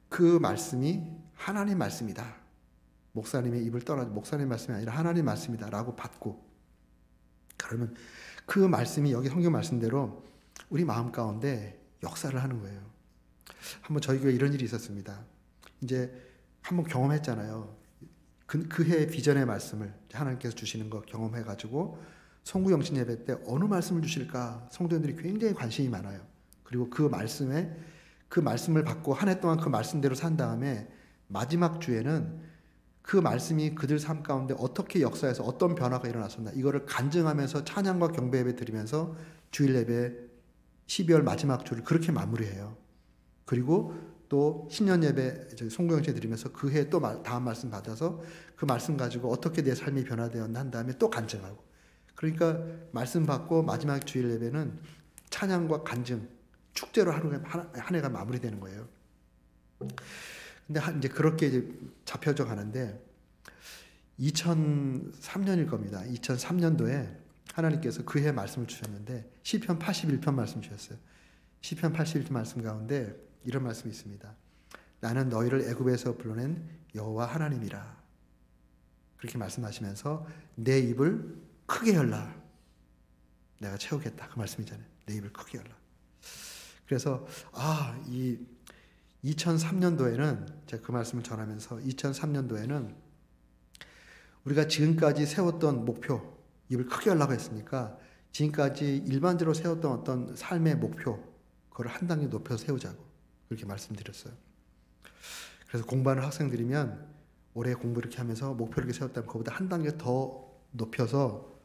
그 말씀이 하나님 말씀이다. 목사님의 입을 떠나서 목사님 말씀이 아니라 하나님 말씀이다 라고 받고 그러면 그 말씀이 여기 성경 말씀대로 우리 마음 가운데 역사를 하는 거예요. 한번 저희 교회에 이런 일이 있었습니다. 이제 한번 경험했잖아요. 그 해의 비전의 말씀을 하나님께서 주시는 거 경험해가지고 송구 영신 예배 때 어느 말씀을 주실까 성도님들이 굉장히 관심이 많아요. 그리고 그 말씀을 받고 한 해 동안 그 말씀대로 산 다음에 마지막 주에는 그 말씀이 그들 삶 가운데 어떻게 역사해서 어떤 변화가 일어났었나 이거를 간증하면서 찬양과 경배 예배 드리면서 주일 예배 12월 마지막 주를 그렇게 마무리해요. 그리고 또 신년 예배 송구 영신 드리면서 그 해 또 다음 말씀 받아서 그 말씀 가지고 어떻게 내 삶이 변화되었나 한 다음에 또 간증하고 그러니까 말씀 받고 마지막 주일 예배는 찬양과 간증 축제로 한 해가 마무리되는 거예요. 근데 이제 그렇게 이제 잡혀져 가는데 2003년일 겁니다. 2003년도에 하나님께서 그 해 말씀을 주셨는데 시편 81편 말씀 주셨어요. 시편 81편 말씀 가운데 이런 말씀이 있습니다. 나는 너희를 애굽에서 불러낸 여호와 하나님이라. 그렇게 말씀하시면서 내 입을 크게 열라. 내가 채우겠다. 그 말씀이잖아요. 내 입을 크게 열라. 그래서 이 2003년도에는 제가 그 말씀을 전하면서 2003년도에는 우리가 지금까지 세웠던 목표, 입을 크게 열라고 했으니까 지금까지 일반적으로 세웠던 어떤 삶의 목표, 그걸 한 단계 높여 세우자고 그렇게 말씀드렸어요. 그래서 공부하는 학생들이면 올해 공부 이렇게 하면서 목표를 이렇게 세웠다면 그거보다 한 단계 더 높여서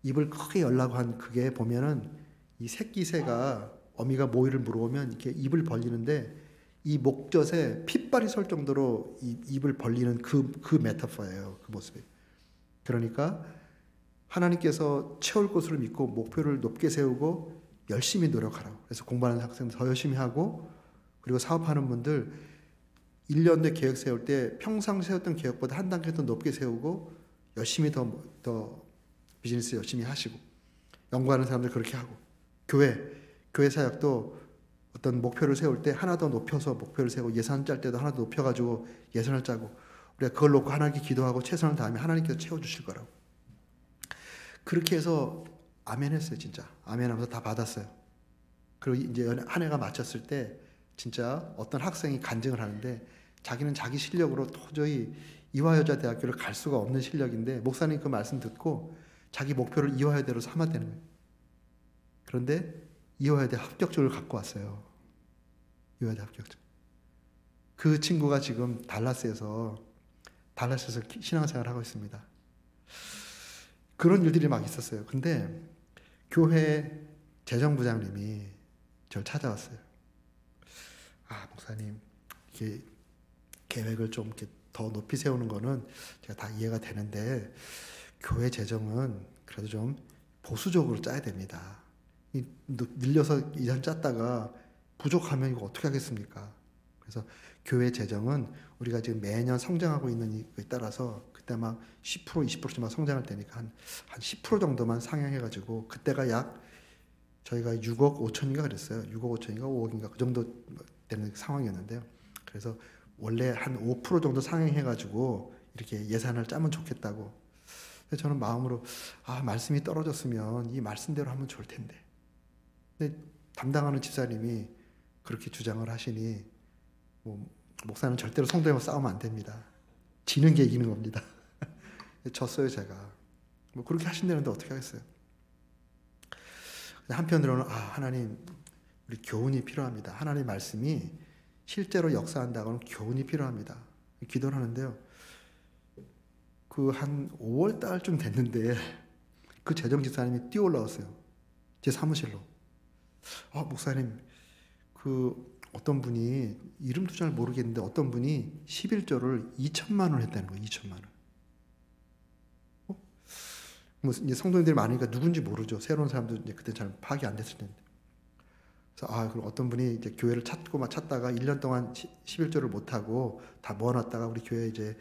입을 크게 열라고 한 그게 보면은 이 새끼 새가 어미가 모이를 물어오면 이렇게 입을 벌리는데 이 목젖에 핏발이 설 정도로 입을 벌리는 그 메타포예요. 그 모습이. 그러니까 하나님께서 채울 것으로 믿고 목표를 높게 세우고 열심히 노력하라고. 그래서 공부하는 학생들 더 열심히 하고 그리고 사업하는 분들 1년 내 계획 세울 때 평상 세웠던 계획보다 한 단계 더 높게 세우고 열심히 더 비즈니스 열심히 하시고 연구하는 사람들 그렇게 하고 교회 사역도 어떤 목표를 세울 때 하나 더 높여서 목표를 세우고 예산 짤 때도 하나 더 높여가지고 예산을 짜고 우리가 그걸 놓고 하나님께 기도하고 최선을 다하면 하나님께서 채워주실 거라고. 그렇게 해서 아멘 했어요. 진짜 아멘 하면서 다 받았어요. 그리고 이제 한 해가 마쳤을 때 진짜 어떤 학생이 간증을 하는데 자기는 자기 실력으로 도저히 이화여자대학교를 갈 수가 없는 실력인데 목사님 그 말씀 듣고 자기 목표를 이화여대로 삼았다는 거예요. 그런데 이화여대 합격증을 갖고 왔어요. 이화여대 합격증. 그 친구가 지금 달라스에서 신앙생활을 하고 있습니다. 그런 일들이 막 있었어요. 근데 교회 재정부장님이 저를 찾아왔어요. 목사님, 이게 계획을 좀 이렇게 더 높이 세우는 거는 제가 다 이해가 되는데 교회 재정은 그래도 좀 보수적으로 짜야 됩니다. 늘려서 예산 짰다가 부족하면 이거 어떻게 하겠습니까? 그래서 교회 재정은 우리가 지금 매년 성장하고 있는 거에 따라서 그때 막 10%, 20%만 성장할 때니까 한 10% 정도만 상향해가지고 그때가 약 저희가 6억 5천인가 그랬어요. 6억 5천인가 5억인가 그 정도 되는 상황이었는데요. 그래서 원래 한 5% 정도 상향해가지고 이렇게 예산을 짜면 좋겠다고. 그래서 저는 마음으로 말씀이 떨어졌으면 이 말씀대로 하면 좋을 텐데. 근데 담당하는 집사님이 그렇게 주장을 하시니 목사는 절대로 성도님과 싸우면 안 됩니다. 지는 게 이기는 겁니다. 졌어요 제가. 그렇게 하신다는데 어떻게 하겠어요. 한편으로는 하나님 우리 교훈이 필요합니다. 하나님 말씀이 실제로 역사한다고는 교훈이 필요합니다. 기도를 하는데요. 그 한 5월 달쯤 됐는데 그 재정집사님이 뛰어 올라왔어요. 제 사무실로. 목사님 그 어떤 분이 이름도 잘 모르겠는데 어떤 분이 11조를 2천만 원 했다는 거예요. 2천만 원. 이제 성도님들이 많으니까 누군지 모르죠. 새로운 사람도 이제 그때 잘 파악이 안 됐을 텐데. 그래서 그럼 어떤 분이 이제 교회를 찾다가 1년 동안 11조를 못 하고 다 모아놨다가 우리 교회 이제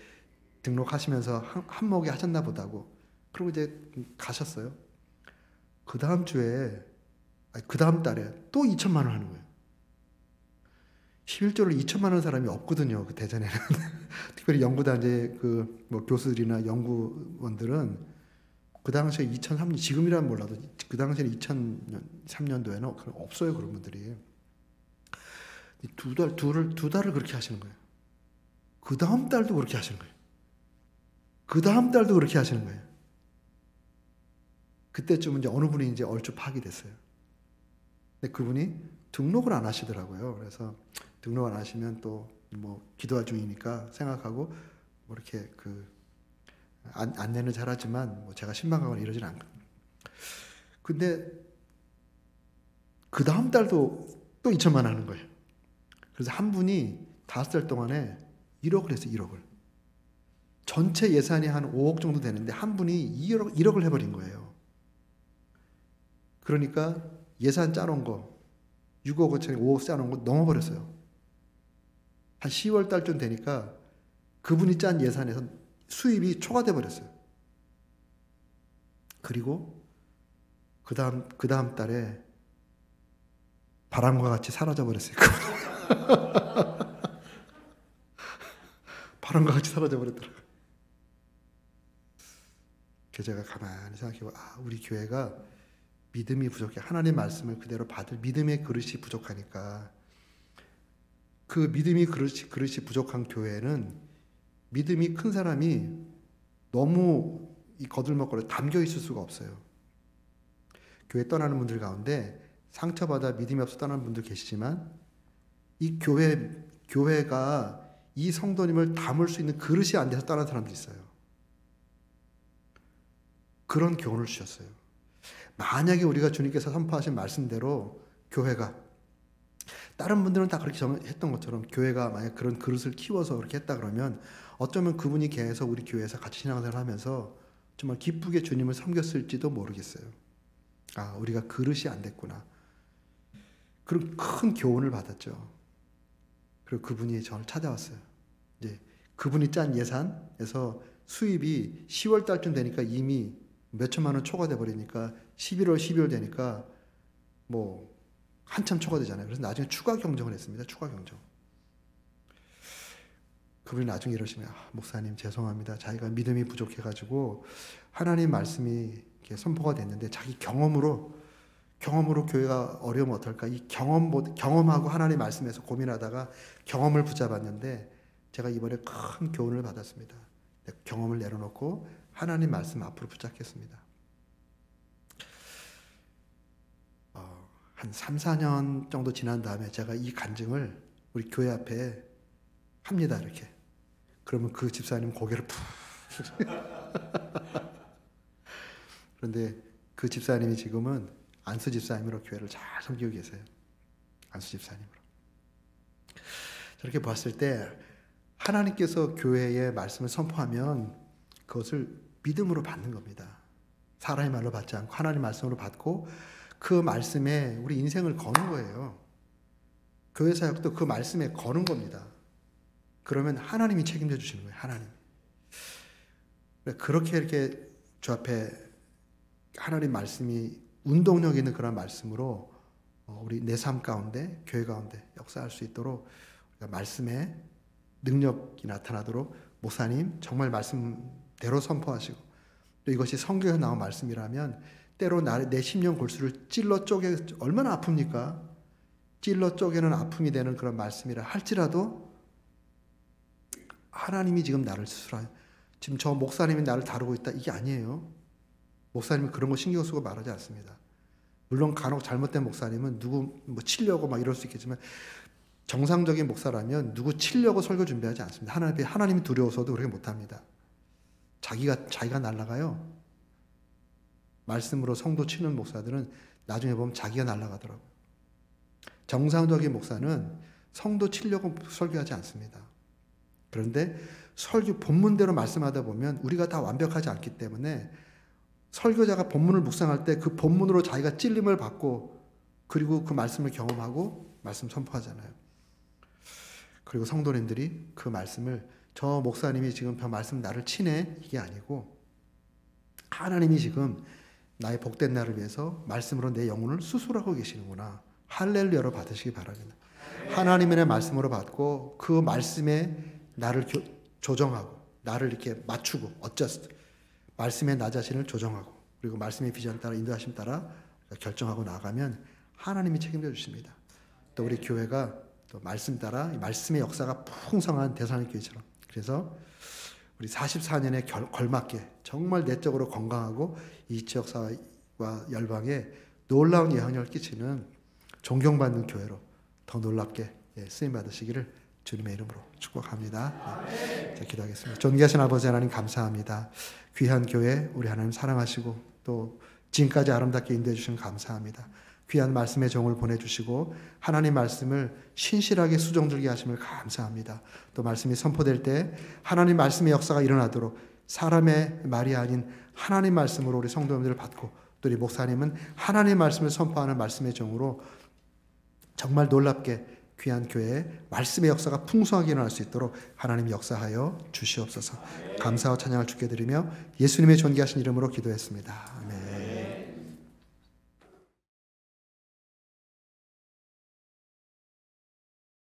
등록하시면서 한몫에 하셨나 보다고. 그리고 이제 가셨어요. 그 다음 달에 또 2천만 원 하는 거예요. 11조를 2천만 원 사람이 없거든요. 그 대전에는. 특별히 연구단 이제 교수들이나 연구원들은 그 당시에 2003년, 지금이라면 몰라도 그 당시에 2003년도에는 없어요. 그런 분들이. 두 달을 그렇게 하시는 거예요. 그 다음 달도 그렇게 하시는 거예요. 그 다음 달도 그렇게 하시는 거예요. 그때쯤은 이제 어느 분이 이제 얼추 파악이 됐어요. 근데 그분이 등록을 안 하시더라고요. 그래서 등록 안 하시면 또 기도할 중이니까 생각하고 이렇게 안내는 잘하지만 제가 신방하거나 이러진 않거든요. 근데 그 다음 달도 또 2천만 하는 거예요. 그래서 한 분이 5달 동안에 1억을 했어요. 1억을. 전체 예산이 한 5억 정도 되는데 한 분이 1억을 해버린 거예요. 그러니까 예산 짜놓은 거 6억 5천에 5억 쌓아놓은 거 넘어버렸어요. 한 10월 달쯤 되니까 그분이 짠 예산에서 수입이 초과돼 버렸어요. 그리고 그 다음 달에 바람과 같이 사라져 버렸어요. 바람과 같이 사라져 버렸더라고요. 그래서 제가 가만히 생각해보고, 우리 교회가 믿음이 부족해. 하나님 말씀을 그대로 받을 믿음의 그릇이 부족하니까, 그 믿음이 그릇이 부족한 교회는 믿음이 큰 사람이 너무 이 거들먹거려 담겨 있을 수가 없어요. 교회 떠나는 분들 가운데 상처받아 믿음이 없어 떠나는 분들 계시지만, 이 교회가 이 성도님을 담을 수 있는 그릇이 안 돼서 떠난 사람도 있어요. 그런 교훈을 주셨어요. 만약에 우리가 주님께서 선포하신 말씀대로 교회가, 다른 분들은 다 그렇게 했던 것처럼 교회가 만약 그런 그릇을 키워서 그렇게 했다 그러면 어쩌면 그분이 계속 우리 교회에서 같이 신앙생활을 하면서 정말 기쁘게 주님을 섬겼을지도 모르겠어요. 우리가 그릇이 안 됐구나. 그런 큰 교훈을 받았죠. 그리고 그분이 저를 찾아왔어요. 이제 그분이 짠 예산에서 수입이 10월 달쯤 되니까 이미 몇 천만 원 초과돼 버리니까 11월, 12월 되니까 뭐 한참 초과되잖아요. 그래서 나중에 추가 경정을 했습니다. 추가 경정. 그분이 나중에 이러시면, 목사님 죄송합니다. 자기가 믿음이 부족해가지고 하나님 말씀이 이렇게 선포가 됐는데 자기 경험으로 교회가 어려우면 어떨까? 이 경험하고 하나님 말씀에서 고민하다가 경험을 붙잡았는데 제가 이번에 큰 교훈을 받았습니다. 경험을 내려놓고 하나님 말씀 앞으로 붙잡겠습니다. 한 3, 4년 정도 지난 다음에 제가 이 간증을 우리 교회 앞에 합니다. 이렇게. 그러면 그 집사님 고개를 푹. 그런데 그 집사님이 지금은 안수 집사님으로 교회를 잘 섬기고 계세요. 안수 집사님으로. 저렇게 봤을 때 하나님께서 교회의 말씀을 선포하면 그것을 믿음으로 받는 겁니다. 사람의 말로 받지 않고 하나님 말씀으로 받고 그 말씀에 우리 인생을 거는 거예요. 교회 사역도 그 말씀에 거는 겁니다. 그러면 하나님이 책임져 주시는 거예요. 하나님. 그렇게 이렇게 주 앞에 하나님 말씀이 운동력 있는 그런 말씀으로 우리 내 삶 가운데, 교회 가운데 역사할 수 있도록 말씀의 능력이 나타나도록 목사님 정말 말씀대로 선포하시고, 또 이것이 성경에 나온 말씀이라면 때로 내 심령 골수를 찔러 쪼개, 얼마나 아픕니까? 찔러 쪼개는 아픔이 되는 그런 말씀이라 할지라도 하나님이 지금 나를 수술하여, 지금 저 목사님이 나를 다루고 있다, 이게 아니에요. 목사님은 그런 거 신경 쓰고 말하지 않습니다. 물론 간혹 잘못된 목사님은 누구 뭐 치려고 막 이럴 수 있겠지만 정상적인 목사라면 누구 치려고 설교 준비하지 않습니다. 하나님이 두려워서도 그렇게 못합니다. 자기가 날아가요. 말씀으로 성도 치는 목사들은 나중에 보면 자기가 날아가더라고요. 정상적인 목사는 성도 치려고 설교하지 않습니다. 그런데 설교 본문대로 말씀하다 보면 우리가 다 완벽하지 않기 때문에 설교자가 본문을 묵상할 때 그 본문으로 자기가 찔림을 받고 그리고 그 말씀을 경험하고 말씀 선포하잖아요. 그리고 성도님들이 그 말씀을, 저 목사님이 지금 저 말씀 나를 치네, 이게 아니고 하나님이 지금 나의 복된 날을 위해서 말씀으로 내 영혼을 수술하고 계시는구나. 할렐루야로 받으시기 바랍니다. 하나님의 말씀으로 받고 그 말씀에 나를 조정하고 나를 이렇게 맞추고 어쩌스 말씀에 나 자신을 조정하고 그리고 말씀의 비전 따라 인도하심 따라 결정하고 나가면 하나님이 책임져 주십니다. 또 우리 교회가 또 말씀 따라 말씀의 역사가 풍성한 대사님 교회처럼, 그래서 우리 44년에 걸맞게 정말 내적으로 건강하고 이 지역 사회와 열방에 놀라운 영향력을 끼치는 존경받는 교회로 더 놀랍게 쓰임 받으시기를 주님의 이름으로 축복합니다. 자, 기도하겠습니다. 존귀하신 아버지 하나님 감사합니다. 귀한 교회 우리 하나님 사랑하시고 또 지금까지 아름답게 인도해 주신 감사합니다. 귀한 말씀의 종을 보내주시고 하나님 말씀을 신실하게 수종들게 하심을 감사합니다. 또 말씀이 선포될 때 하나님 말씀의 역사가 일어나도록 사람의 말이 아닌 하나님 말씀으로 우리 성도님들을 받고 또 우리 목사님은 하나님 말씀을 선포하는 말씀의 종으로 정말 놀랍게 귀한 교회 말씀의 역사가 풍성하게 일어날 수 있도록 하나님 역사하여 주시옵소서. 감사와 찬양을 주께 드리며 예수님의 존귀하신 이름으로 기도했습니다.